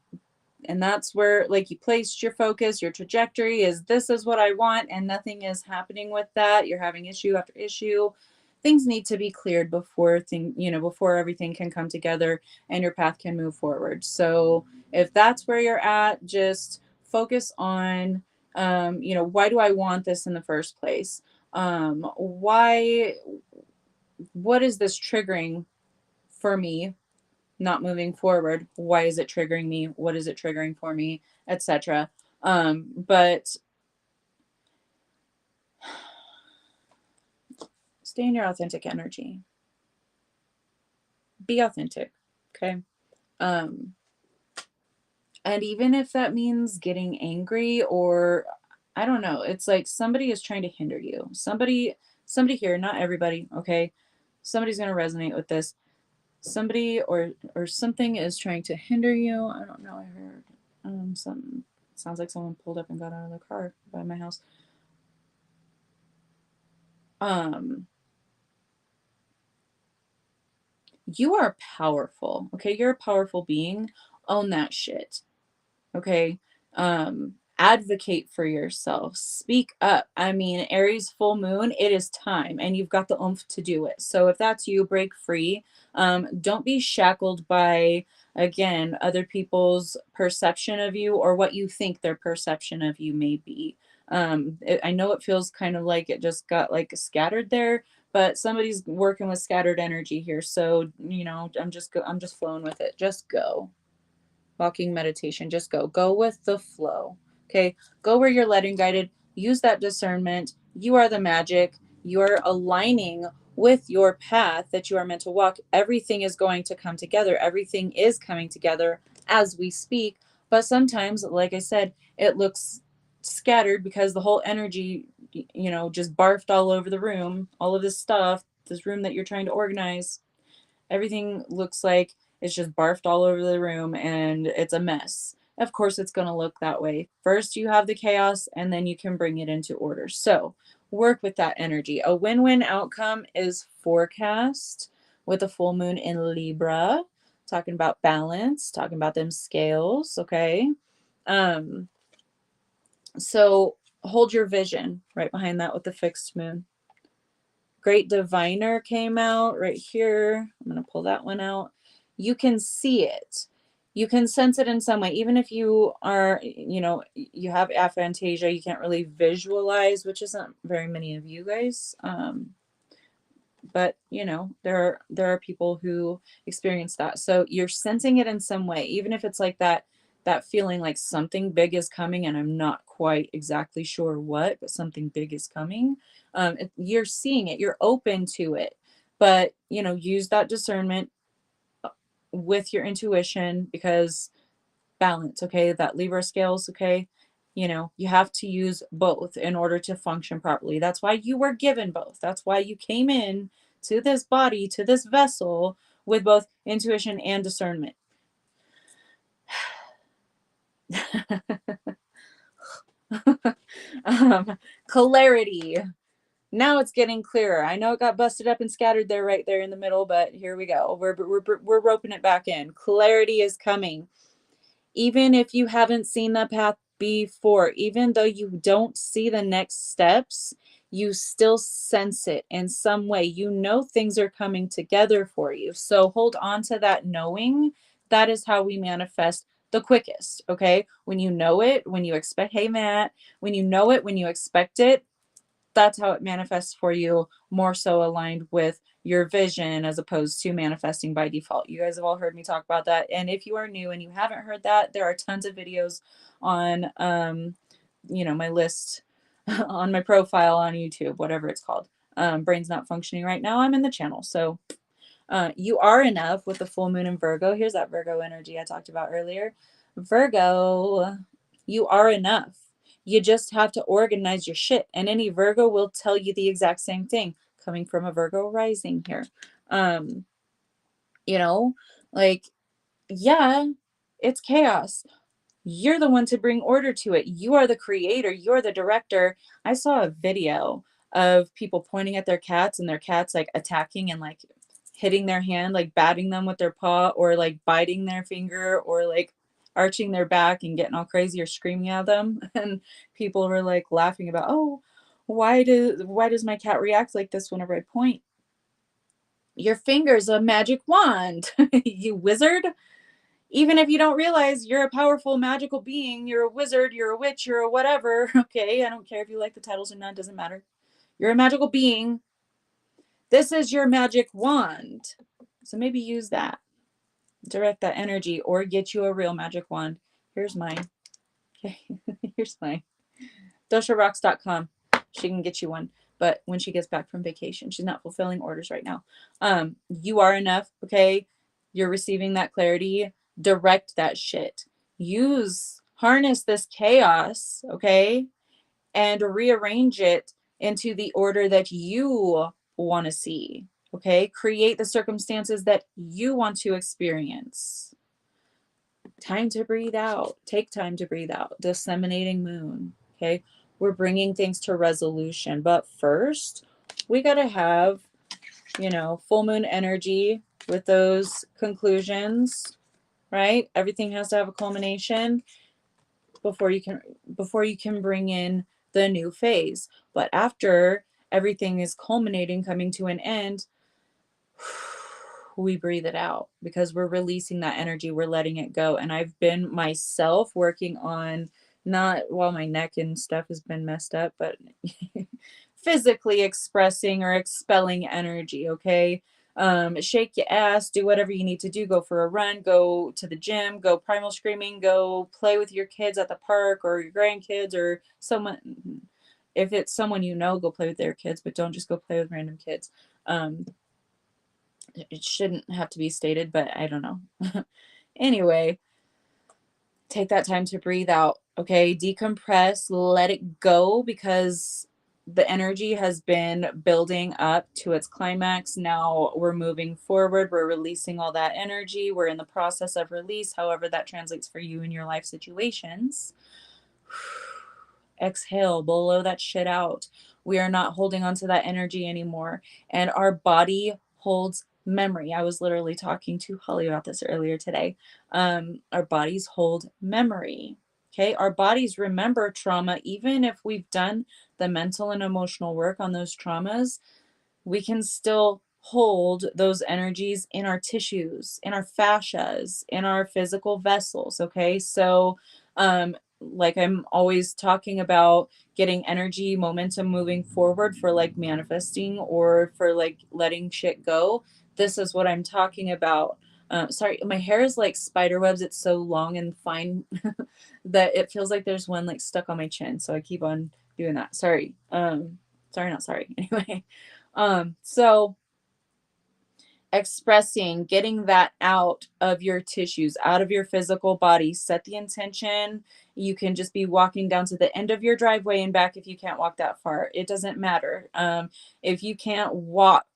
A: and that's where like you placed your focus, your trajectory is this is what I want, and nothing is happening with that. You're having issue after issue. Things need to be cleared before everything can come together and your path can move forward. So if that's where you're at, just focus on why do I want this in the first place? Why what is this triggering for me not moving forward? Why is it triggering me? What is it triggering for me, etc. But stay in your authentic energy. Be authentic. Okay. um and even if that means getting angry, or I don't know, it's like somebody is trying to hinder you. Somebody here, not everybody, okay? Somebody's going to resonate with this. Somebody or something is trying to hinder you. I don't know, I heard something. Sounds like someone pulled up and got out of the car by my house. You are powerful, okay? You're a powerful being. Own that shit. Okay. Advocate for yourself. Speak up. I mean, Aries full moon, it is time and you've got the oomph to do it. So if that's you, break free. Don't be shackled by, again, other people's perception of you or what you think their perception of you may be. I know it feels kind of like it just got like scattered there, but somebody's working with scattered energy here. So, I'm just flowing with it. Just go. Walking meditation, just go with the flow. Okay, go where you're led and guided. Use that discernment. You are the magic. You're aligning with your path that you are meant to walk. Everything is going to come together. Everything is coming together as we speak, but sometimes, like I said, it looks scattered because the whole energy just barfed all over the room. All of this stuff, this room that you're trying to organize, everything looks like It's just barfed all over the room and it's a mess. Of course, it's going to look that way. First, you have the chaos and then you can bring it into order. So, work with that energy. A win win outcome is forecast with a full moon in Libra, talking about balance, talking about them scales. Okay. Um, so, hold your vision right behind that with the fixed moon. Great Diviner came out right here. I'm going to pull that one out. You can see it. You can sense it in some way. Even if you are, you have aphantasia, you can't really visualize, which isn't very many of you guys. But there are people who experience that. So you're sensing it in some way, even if it's like that feeling like something big is coming and I'm not quite exactly sure what, but something big is coming. You're seeing it, you're open to it, but use that discernment with your intuition, because balance, okay, that Libra scales, okay, you have to use both in order to function properly. That's why you were given both. That's why you came in to this body, to this vessel, with both intuition and discernment. Clarity. Now it's getting clearer. I know it got busted up and scattered there, right there in the middle, but here we go. We're roping it back in. Clarity is coming. Even if you haven't seen the path before, even though you don't see the next steps, you still sense it in some way. You know things are coming together for you. So hold on to that knowing. That is how we manifest the quickest, okay? When you know it, when you expect, hey, Matt, when you know it, when you expect it, that's how it manifests for you, more so aligned with your vision as opposed to manifesting by default. You guys have all heard me talk about that. And if you are new and you haven't heard that, there are tons of videos on my list on my profile on YouTube, whatever it's called. Brain's not functioning right now. I'm in the channel. So you are enough with the full moon in Virgo. Here's that Virgo energy I talked about earlier. Virgo, you are enough. You just have to organize your shit. And any Virgo will tell you the exact same thing, coming from a Virgo rising here. Like, yeah, it's chaos. You're the one to bring order to it. You are the creator. You're the director. I saw a video of people pointing at their cats and their cats like attacking and like hitting their hand, like batting them with their paw or like biting their finger or like arching their back and getting all crazy or screaming at them. And people were like laughing about, oh, why does my cat react like this whenever I point? Your finger's a magic wand, you wizard. Even if you don't realize you're a powerful magical being, you're a wizard, you're a witch, you're a whatever. Okay, I don't care if you like the titles or not, doesn't matter. You're a magical being. This is your magic wand. So maybe use that. Direct that energy or get you a real magic wand. Here's mine. Okay, here's mine. DoshaRocks.com. She can get you one, but when she gets back from vacation, she's not fulfilling orders right now. You are enough, okay? You're receiving that clarity. Direct that shit. Harness this chaos, okay? And rearrange it into the order that you want to see, okay? Create the circumstances that you want to experience. Time to breathe out. Take time to breathe out. Disseminating moon, okay? We're bringing things to resolution. But first, we got to have, full moon energy with those conclusions, right? Everything has to have a culmination before you can bring in the new phase. But after everything is culminating, coming to an end, we breathe it out because we're releasing that energy, we're letting it go. And I've been myself working on, not while my neck and stuff has been messed up, but physically expressing or expelling energy, okay? Shake your ass, do whatever you need to do, go for a run, go to the gym, go primal screaming, go play with your kids at the park or your grandkids or someone. If it's someone go play with their kids, but don't just go play with random kids. It shouldn't have to be stated, but I don't know. Anyway, take that time to breathe out, okay? Decompress, let it go, because the energy has been building up to its climax. Now we're moving forward. We're releasing all that energy. We're in the process of release, however that translates for you in your life situations. Exhale, blow that shit out. We are not holding on to that energy anymore. And our body holds memory. I was literally talking to Holly about this earlier today. Our bodies hold memory. Okay. Our bodies remember trauma, even if we've done the mental and emotional work on those traumas, we can still hold those energies in our tissues, in our fascias, in our physical vessels. Okay. So, like I'm always talking about getting energy momentum moving forward for like manifesting or for like letting shit go. This is what I'm talking about. Sorry, my hair is like spider webs. It's so long and fine that it feels like there's one like stuck on my chin. So I keep on doing that. Sorry. Sorry, not sorry. Anyway. So expressing, getting that out of your tissues, out of your physical body, set the intention. You can just be walking down to the end of your driveway and back if you can't walk that far. It doesn't matter. If you can't walk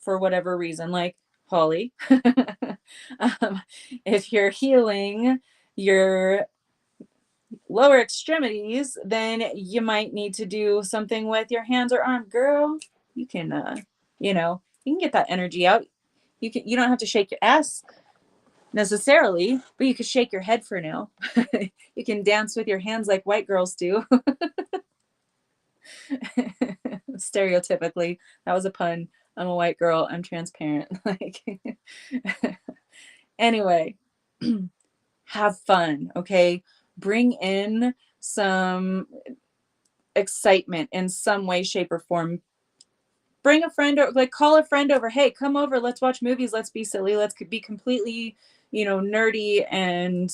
A: for whatever reason, like Holly, if you're healing your lower extremities, then you might need to do something with your hands or arm. Girl, you can, you can get that energy out. You don't have to shake your ass necessarily, but you could shake your head for now. You can dance with your hands like white girls do. Stereotypically, that was a pun. I'm a white girl. I'm transparent. Like, anyway, have fun. Okay, bring in some excitement in some way, shape, or form. Bring a friend or like call a friend over. Hey, come over. Let's watch movies. Let's be silly. Let's be completely, nerdy and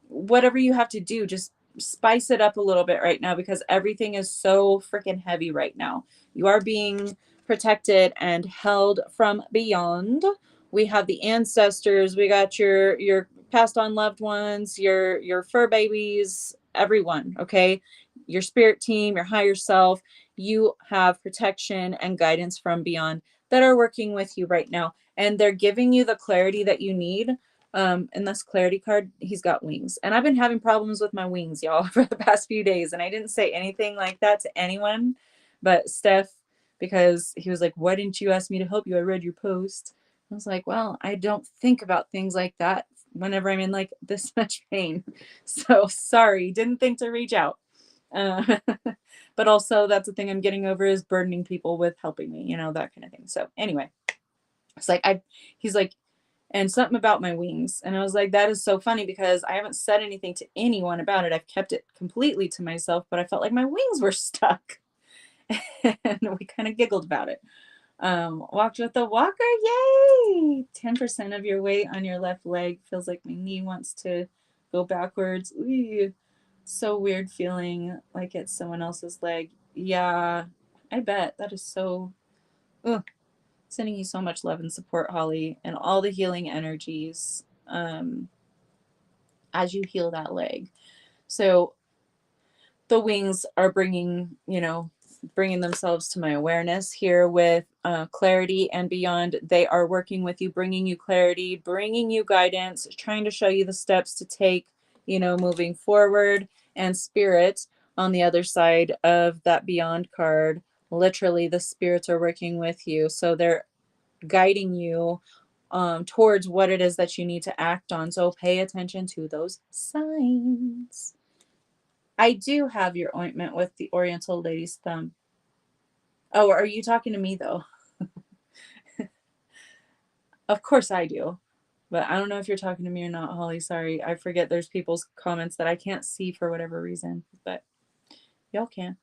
A: whatever you have to do. Just spice it up a little bit right now because everything is so freaking heavy right now. You are being protected and held from beyond. We have the ancestors. We got your passed on loved ones, your fur babies, everyone. Okay, your spirit team, your higher self. You have protection and guidance from beyond that are working with you right now. And they're giving you the clarity that you need. And this clarity card, he's got wings. And I've been having problems with my wings, y'all, for the past few days. And I didn't say anything like that to anyone but Steph, because he was like, why didn't you ask me to help you? I read your post. I was like, well, I don't think about things like that whenever I'm in like this much pain. So sorry, didn't think to reach out. Uh, but also that's the thing I'm getting over is burdening people with helping me, that kind of thing. So anyway, it's like he's like, and something about my wings. And I was like, that is so funny because I haven't said anything to anyone about it. I've kept it completely to myself, but I felt like my wings were stuck. And we kind of giggled about it. Walked with the walker, yay! 10% of your weight on your left leg. Feels like my knee wants to go backwards. Ooh, so weird feeling like it's someone else's leg. Yeah, I bet. That is so. Ugh. Sending you so much love and support, Holly, and all the healing energies as you heal that leg. So the wings are bringing themselves to my awareness here with clarity and beyond. They are working with you, bringing you clarity, bringing you guidance, trying to show you the steps to take, moving forward. And spirit on the other side of that beyond card, literally the spirits are working with you. So they're guiding you towards what it is that you need to act on. So pay attention to those signs. I do have your ointment with the Oriental Lady's Thumb. Oh, are you talking to me though? Of course I do. But I don't know if you're talking to me or not, Holly. Sorry. I forget there's people's comments that I can't see for whatever reason, but y'all can.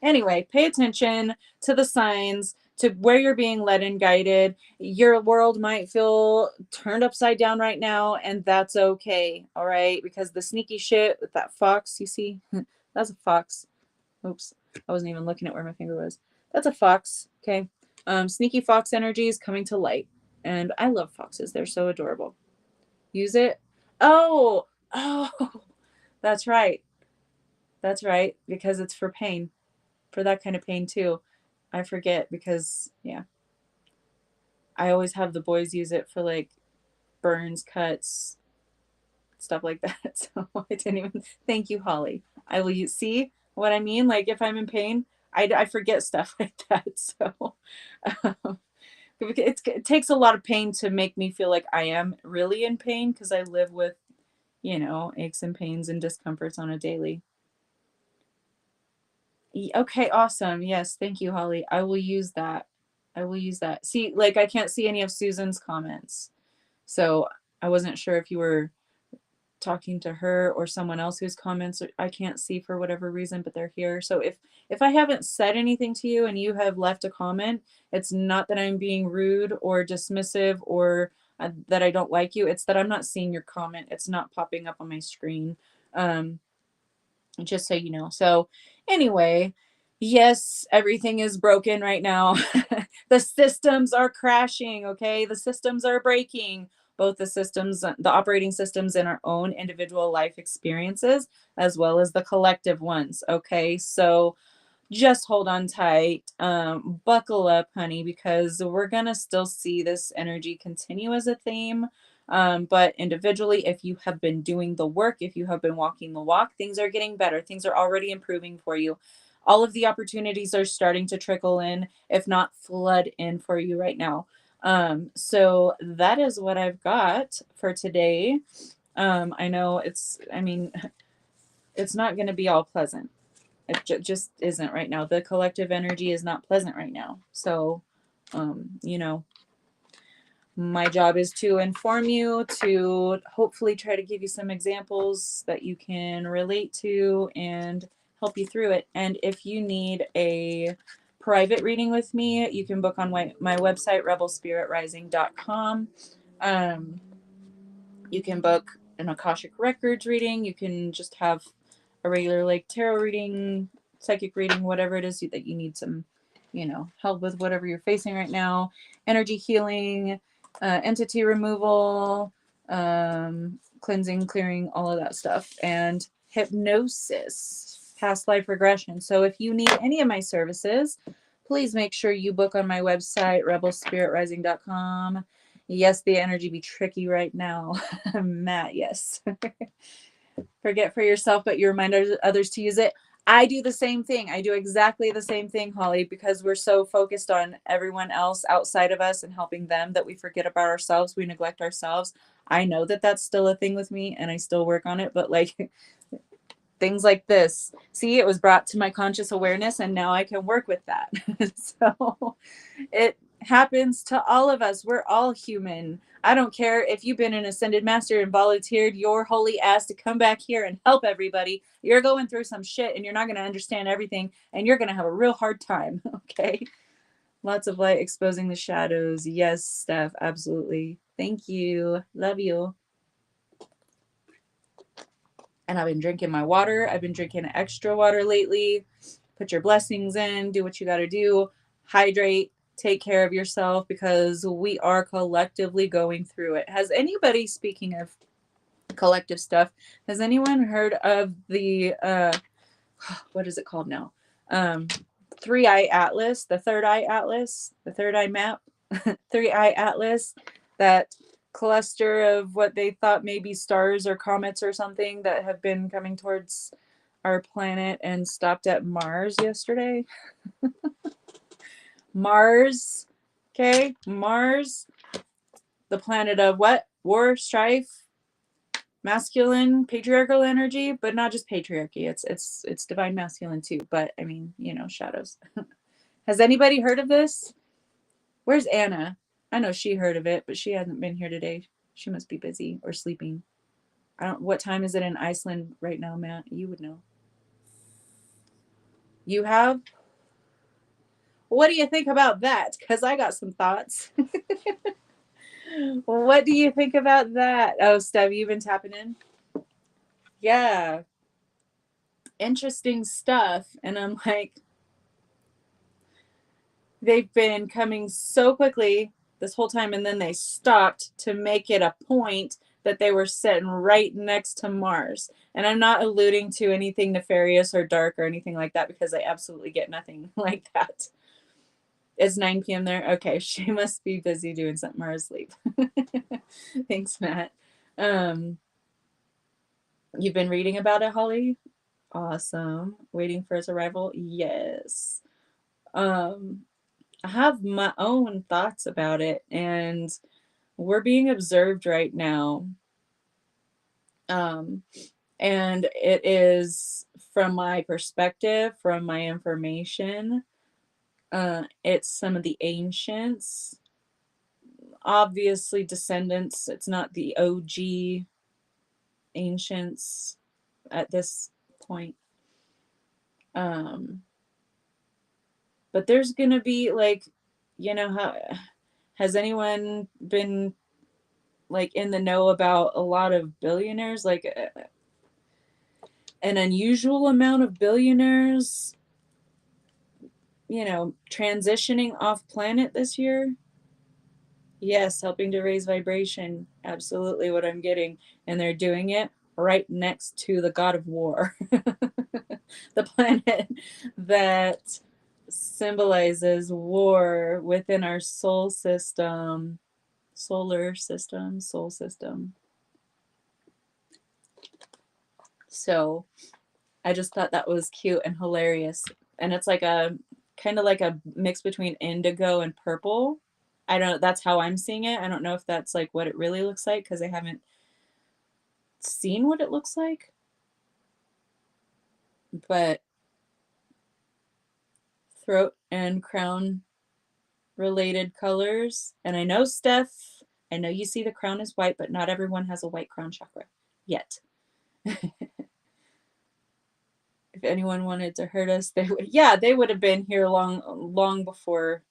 A: Anyway, pay attention to the signs, to where you're being led and guided. Your world might feel turned upside down right now, and that's okay. All right. Because the sneaky shit with that fox, you see, that's a fox. Oops. I wasn't even looking at where my finger was. That's a fox. Okay. Sneaky fox energy is coming to light. And I love foxes. They're so adorable. Use it. Oh, that's right. That's right. Because it's for pain. for that kind of pain too. I forget because, yeah, I always have the boys use it for like burns, cuts, stuff like that. So I didn't even thank you, Holly. I will use, see what I mean? Like if I'm in pain, I forget stuff like that. So um, it takes a lot of pain to make me feel like I am really in pain because I live with, you know, aches and pains and discomforts on a daily. Okay, awesome. Yes, thank you, Holly. I will use that. I will use that. See, like I can't see any of Susan's comments. So I wasn't sure if you were talking to her or someone else whose comments I can't see for whatever reason, but they're here. So if I haven't said anything to you and you have left a comment, it's not that I'm being rude or dismissive or that I don't like you. It's that I'm not seeing your comment. It's not popping up on my screen. Um, just so you know. So anyway, yes, everything is broken right now. The systems are crashing, okay? The systems are breaking. Both the systems, the operating systems in our own individual life experiences, as well as the collective ones, okay? So just hold on tight. Buckle up, honey, because we're going to still see this energy continue as a theme. But individually, if you have been doing the work, if you have been walking the walk, things are getting better. Things are already improving for you. All of the opportunities are starting to trickle in, if not flood in for you right now. So that is what I've got for today. I know I mean, it's not going to be all pleasant. It just isn't right now. The collective energy is not pleasant right now. So, you know, my job is to inform you, to hopefully try to give you some examples that you can relate to and help you through it. And if you need a private reading with me, you can book on my website, rebelspiritrising.com. You can book an Akashic Records reading. You can just have a regular like tarot reading, psychic reading, whatever it is that you need some, you know, help with whatever you're facing right now. Energy healing, entity removal, cleansing, clearing, all of that stuff. And hypnosis, past life regression. So if you need any of my services, please make sure you book on my website, rebelspiritrising.com. Yes, the energy be tricky right now. Matt, yes. Forget for yourself, but you remind others to use it. I do the same thing. I do exactly the same thing, Holly, because we're so focused on everyone else outside of us and helping them that we forget about ourselves. We neglect ourselves. I know that that's still a thing with me and I still work on it, but like things like this, see, it was brought to my conscious awareness and now I can work with that. So it happens to all of us. We're all human. I don't care if you've been an ascended master and volunteered your holy ass to come back here and help everybody. You're going through some shit and you're not going to understand everything and you're going to have a real hard time. Okay. Lots of light exposing the shadows. Yes, Steph. Absolutely. Thank you. Love you. And I've been drinking my water. I've been drinking extra water lately. Put your blessings in. Do what you got to do. Hydrate. Take care of yourself because we are collectively going through it. Has anybody, speaking of collective stuff, has anyone heard of the what is it called now? 3-Eye Atlas, the Third Eye Atlas, the Third Eye Map, 3-Eye Atlas, that cluster of what they thought maybe stars or comets or something that have been coming towards our planet and stopped at Mars yesterday. Mars, okay, Mars, the planet of what? War, strife, masculine, patriarchal energy, but not just patriarchy. It's divine masculine too. But I mean, you know, shadows. Has anybody heard of this? Where's Anna? I know she heard of it, but she hasn't been here today. She must be busy or sleeping. I don't. What time is it in Iceland right now, Matt? You would know. You have? What do you think about that? Because I got some thoughts. What do you think about that? Oh, Steph, you've been tapping in? Yeah. Interesting stuff. And I'm like, they've been coming so quickly this whole time, and then they stopped to make it a point that they were sitting right next to Mars. And I'm not alluding to anything nefarious or dark or anything like that, because I absolutely get nothing like that. It's 9 p.m. there? Okay, she must be busy doing something or asleep. Thanks, Matt. You've been reading about it, Holly? Awesome. Waiting for his arrival? Yes. I have my own thoughts about it, and we're being observed right now. And it is, from my perspective, from my information, it's some of the ancients, obviously descendants. It's not the OG ancients at this point. But there's gonna be, like, how has anyone been like in the know about a lot of billionaires, like an unusual amount of billionaires, transitioning off planet this year? Yes, helping to raise vibration. Absolutely what I'm getting. And they're doing it right next to the god of war. The planet that symbolizes war within our solar system. So I just thought that was cute and hilarious. And it's like a kind of like a mix between indigo and purple. I don't know, that's how I'm seeing it. I don't know if that's like what it really looks like, because I haven't seen what it looks like. But throat and crown related colors. And I know, Steph, I know you see the crown is white, but not everyone has a white crown chakra yet. If anyone wanted to hurt us, they would have been here long before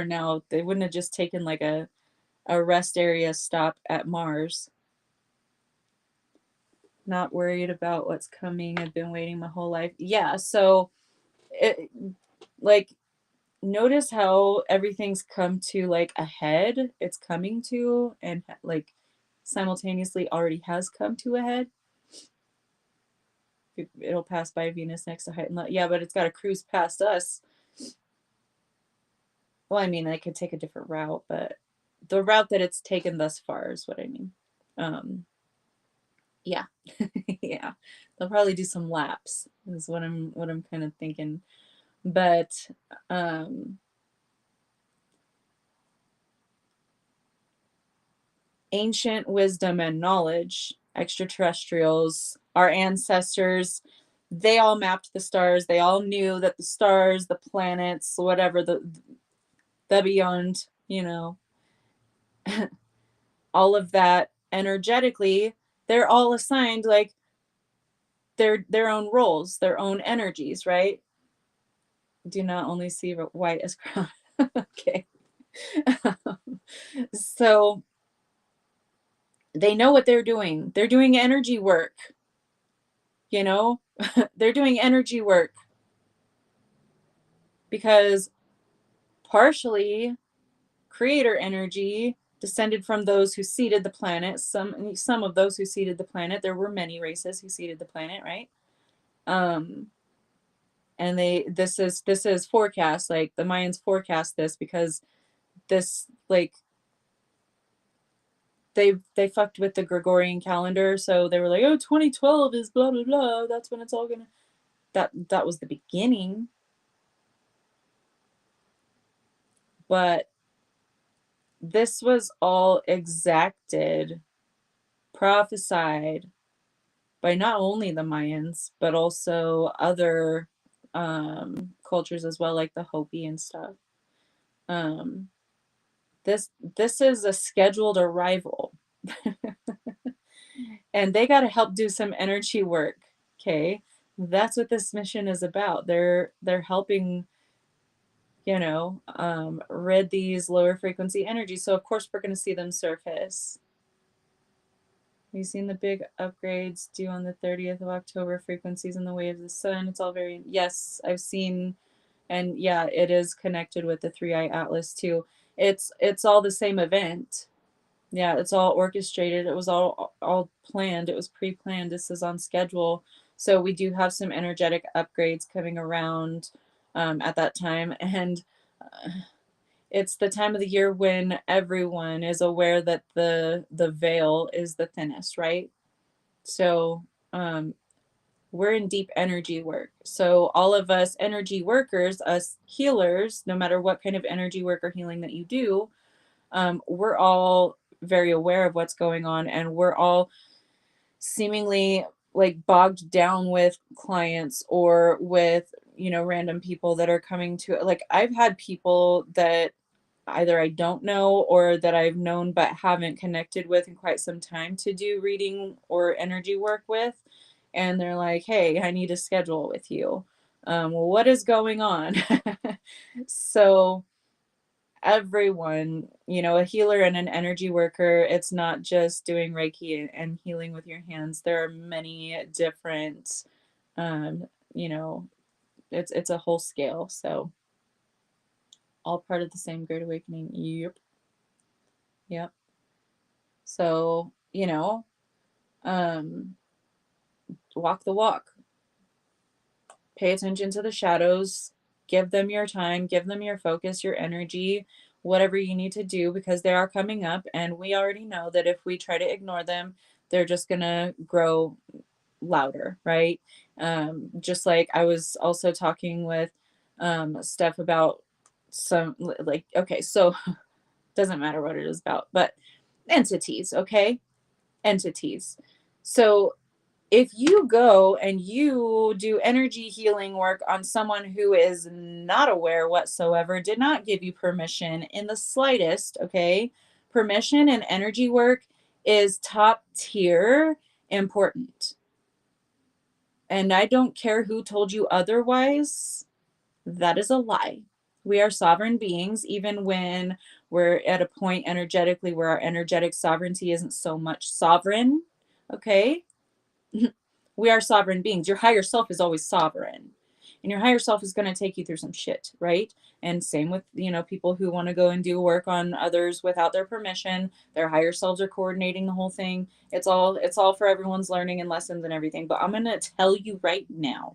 A: now. They wouldn't have just taken like a rest area stop at Mars. Not worried about what's coming. I've been waiting my whole life. Yeah, so like, notice how everything's come to like a head. It's coming to, and like simultaneously already has come to a head. It'll pass by Venus next to height and yeah, but it's got to cruise past us. Well, I mean, I could take a different route, but the route that it's taken thus far is what I mean. Yeah. Yeah, they'll probably do some laps is what I'm kind of thinking. But ancient wisdom and knowledge, extraterrestrials, our ancestors, they all mapped the stars. They all knew that the stars, the planets, whatever, the beyond, all of that energetically, they're all assigned like their own roles, their own energies, right? Do not only see white as crown. Okay. So they know what they're doing. They're doing energy work. They're doing energy work because partially creator energy descended from those who seeded the planet. Some of those who seeded the planet. There were many races who seeded the planet, right? And this is forecast, like the Mayans forecast this, because this, like, they fucked with the Gregorian calendar, so they were like, oh, 2012 is blah blah blah, that's when it's all gonna, that was the beginning. But this was all exacted, prophesied by not only the Mayans, but also other cultures as well, like the Hopi and stuff. This is a scheduled arrival. And they got to help do some energy work. Okay, that's what this mission is about. They're helping, rid these lower frequency energies. So of course we're going to see them surface. We've seen the big upgrades due on the 30th of October, frequencies in the way of the sun. It's all very, yes, I've seen, and yeah, it is connected with the 3i Atlas too. It's all the same event. Yeah, it's all orchestrated. It was all planned. It was pre-planned. This is on schedule. So we do have some energetic upgrades coming around at that time, and it's the time of the year when everyone is aware that the veil is the thinnest, right? So we're in deep energy work. So all of us energy workers, us healers, no matter what kind of energy work or healing that you do, we're all very aware of what's going on, and we're all seemingly like bogged down with clients or with, you know, random people that are coming to it. Like I've had people that either I don't know or that I've known but haven't connected with in quite some time to do reading or energy work with. And they're like, hey, I need a schedule with you. What is going on? So everyone, you know, a healer and an energy worker, it's not just doing Reiki and healing with your hands. There are many different, um, you know, it's a whole scale. So all part of the same Great Awakening. Yep. Yep. So, you know, um, walk the walk, pay attention to the shadows, give them your time, give them your focus, your energy, whatever you need to do, because they are coming up. And we already know that if we try to ignore them, they're just going to grow louder, right? Just like I was also talking with Steph about some, like, okay, so doesn't matter what it is about, but entities, okay? Entities. So if you go and you do energy healing work on someone who is not aware whatsoever, did not give you permission in the slightest, okay? Permission and energy work is top tier important. And I don't care who told you otherwise, that is a lie. We are sovereign beings, even when we're at a point energetically where our energetic sovereignty isn't so much sovereign, okay? We are sovereign beings. Your higher self is always sovereign. And your higher self is going to take you through some shit, right? And same with, you know, people who want to go and do work on others without their permission. Their higher selves are coordinating the whole thing. It's all for everyone's learning and lessons and everything. But I'm going to tell you right now,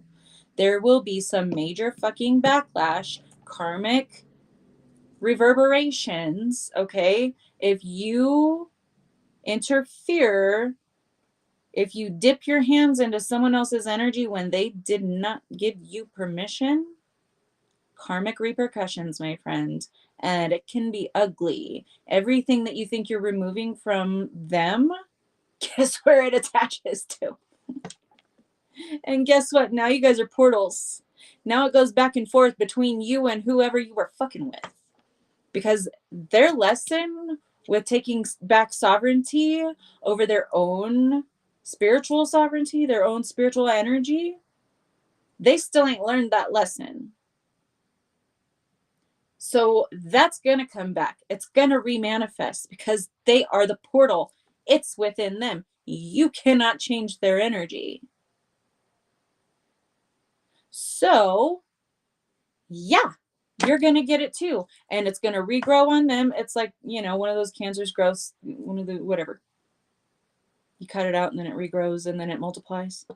A: there will be some major fucking backlash, karmic reverberations, okay? If you interfere, if you dip your hands into someone else's energy when they did not give you permission, karmic repercussions, my friend, and it can be ugly. Everything that you think you're removing from them, guess where it attaches to? And guess what? Now you guys are portals. Now it goes back and forth between you and whoever you were fucking with. Because their lesson with taking back sovereignty over their own spiritual sovereignty, their own spiritual energy, they still ain't learned that lesson. So that's going to come back. It's going to remanifest because they are the portal. It's within them. You cannot change their energy. So, yeah, you're going to get it too. And it's going to regrow on them. It's like, you know, one of those cancers grows, one of the whatever. You cut it out and then it regrows and then it multiplies.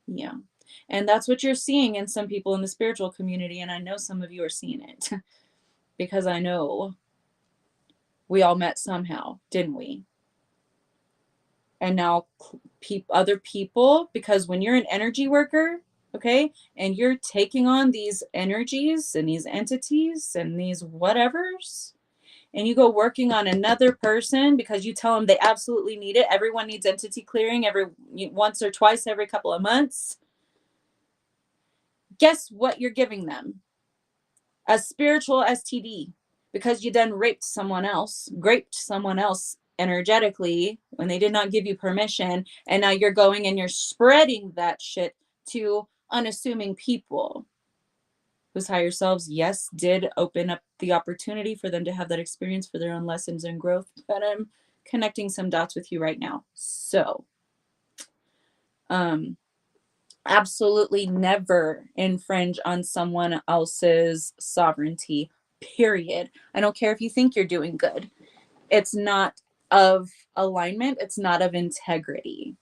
A: Yeah. And that's what you're seeing in some people in the spiritual community. And I know some of you are seeing it because I know we all met somehow, didn't we? And now other people, because when you're an energy worker, okay, and you're taking on these energies and these entities and these whatevers, and you go working on another person because you tell them they absolutely need it. Everyone needs entity clearing every once or twice every couple of months. Guess what you're giving them? A spiritual STD because you then raped someone else energetically when they did not give you permission. And now you're going and you're spreading that shit to unassuming people whose higher selves, yes, did open up the opportunity for them to have that experience for their own lessons and growth. But I'm connecting some dots with you right now. So, absolutely never infringe on someone else's sovereignty, period. I don't care if you think you're doing good. It's not of alignment, it's not of integrity.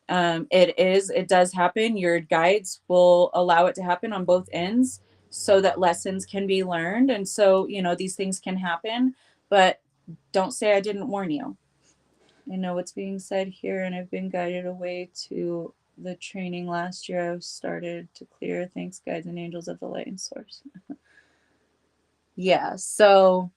A: It does happen. Your guides will allow it to happen on both ends so that lessons can be learned. And so, these things can happen, but don't say I didn't warn you. I know what's being said here, and I've been guided away to the training last year. I've started to clear. Thanks, guides and angels of the light and source. Yeah, so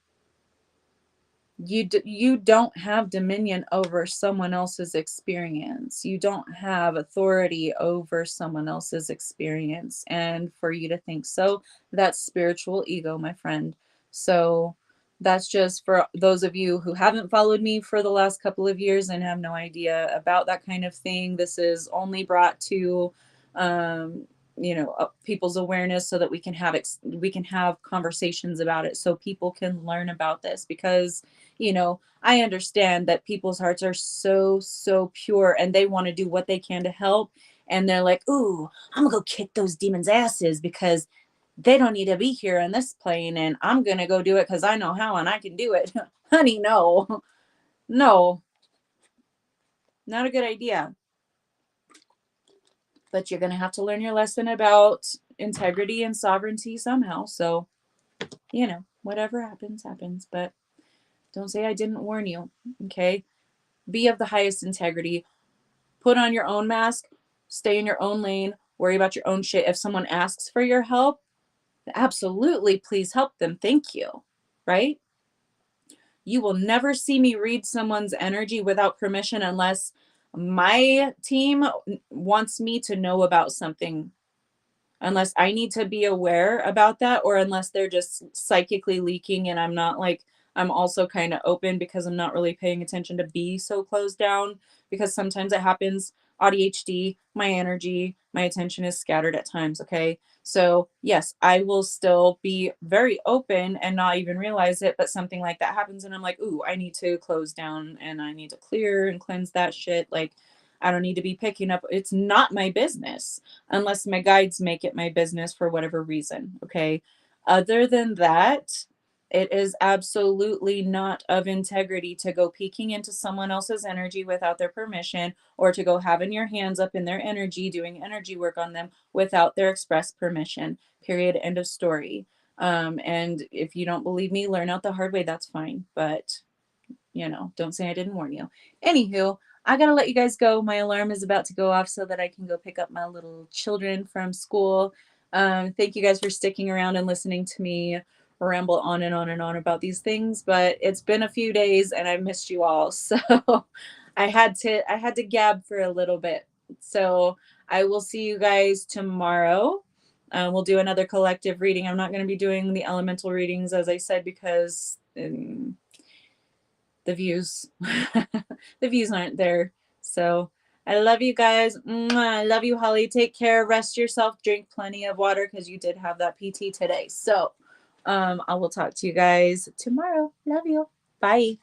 A: you don't have dominion over someone else's experience. You don't have authority over someone else's experience. And for you to think so, that's spiritual ego, my friend. So that's just for those of you who haven't followed me for the last couple of years and have no idea about that kind of thing. This is only brought to people's awareness so that we can have conversations about it, so people can learn about this. Because I understand that people's hearts are so, so pure and they want to do what they can to help. And they're like, ooh, I'm gonna go kick those demons' asses because they don't need to be here on this plane. And I'm gonna go do it because I know how and I can do it. Honey, no, no, not a good idea. But you're gonna have to learn your lesson about integrity and sovereignty somehow. So, whatever happens, happens. But don't say I didn't warn you. Okay. Be of the highest integrity. Put on your own mask, stay in your own lane, worry about your own shit. If someone asks for your help, absolutely please help them. Thank you. Right? You will never see me read someone's energy without permission unless my team wants me to know about something, unless I need to be aware about that, or unless they're just psychically leaking and I'm also kind of open because I'm not really paying attention to be so closed down, because sometimes it happens. ADHD, my energy, my attention is scattered at times. Okay. So, yes, I will still be very open and not even realize it, but something like that happens and I'm like, ooh, I need to close down and I need to clear and cleanse that shit. Like, I don't need to be picking up. It's not my business unless my guides make it my business for whatever reason. Okay. Other than that, it is absolutely not of integrity to go peeking into someone else's energy without their permission, or to go having your hands up in their energy, doing energy work on them without their express permission. Period. End of story. And if you don't believe me, learn out the hard way. That's fine. But don't say I didn't warn you. Anywho, I gotta let you guys go. My alarm is about to go off so that I can go pick up my little children from school. Thank you guys for sticking around and listening to me ramble on and on and on about these things. But it's been a few days and I missed you all, so I had to gab for a little bit. So I will see you guys tomorrow. We'll do another collective reading. I'm not going to be doing the elemental readings, as I said, because the views the views aren't there. So I love you guys. I love you, Holly. Take care, rest yourself, drink plenty of water because you did have that PT today. So I will talk to you guys tomorrow. Love you. Bye.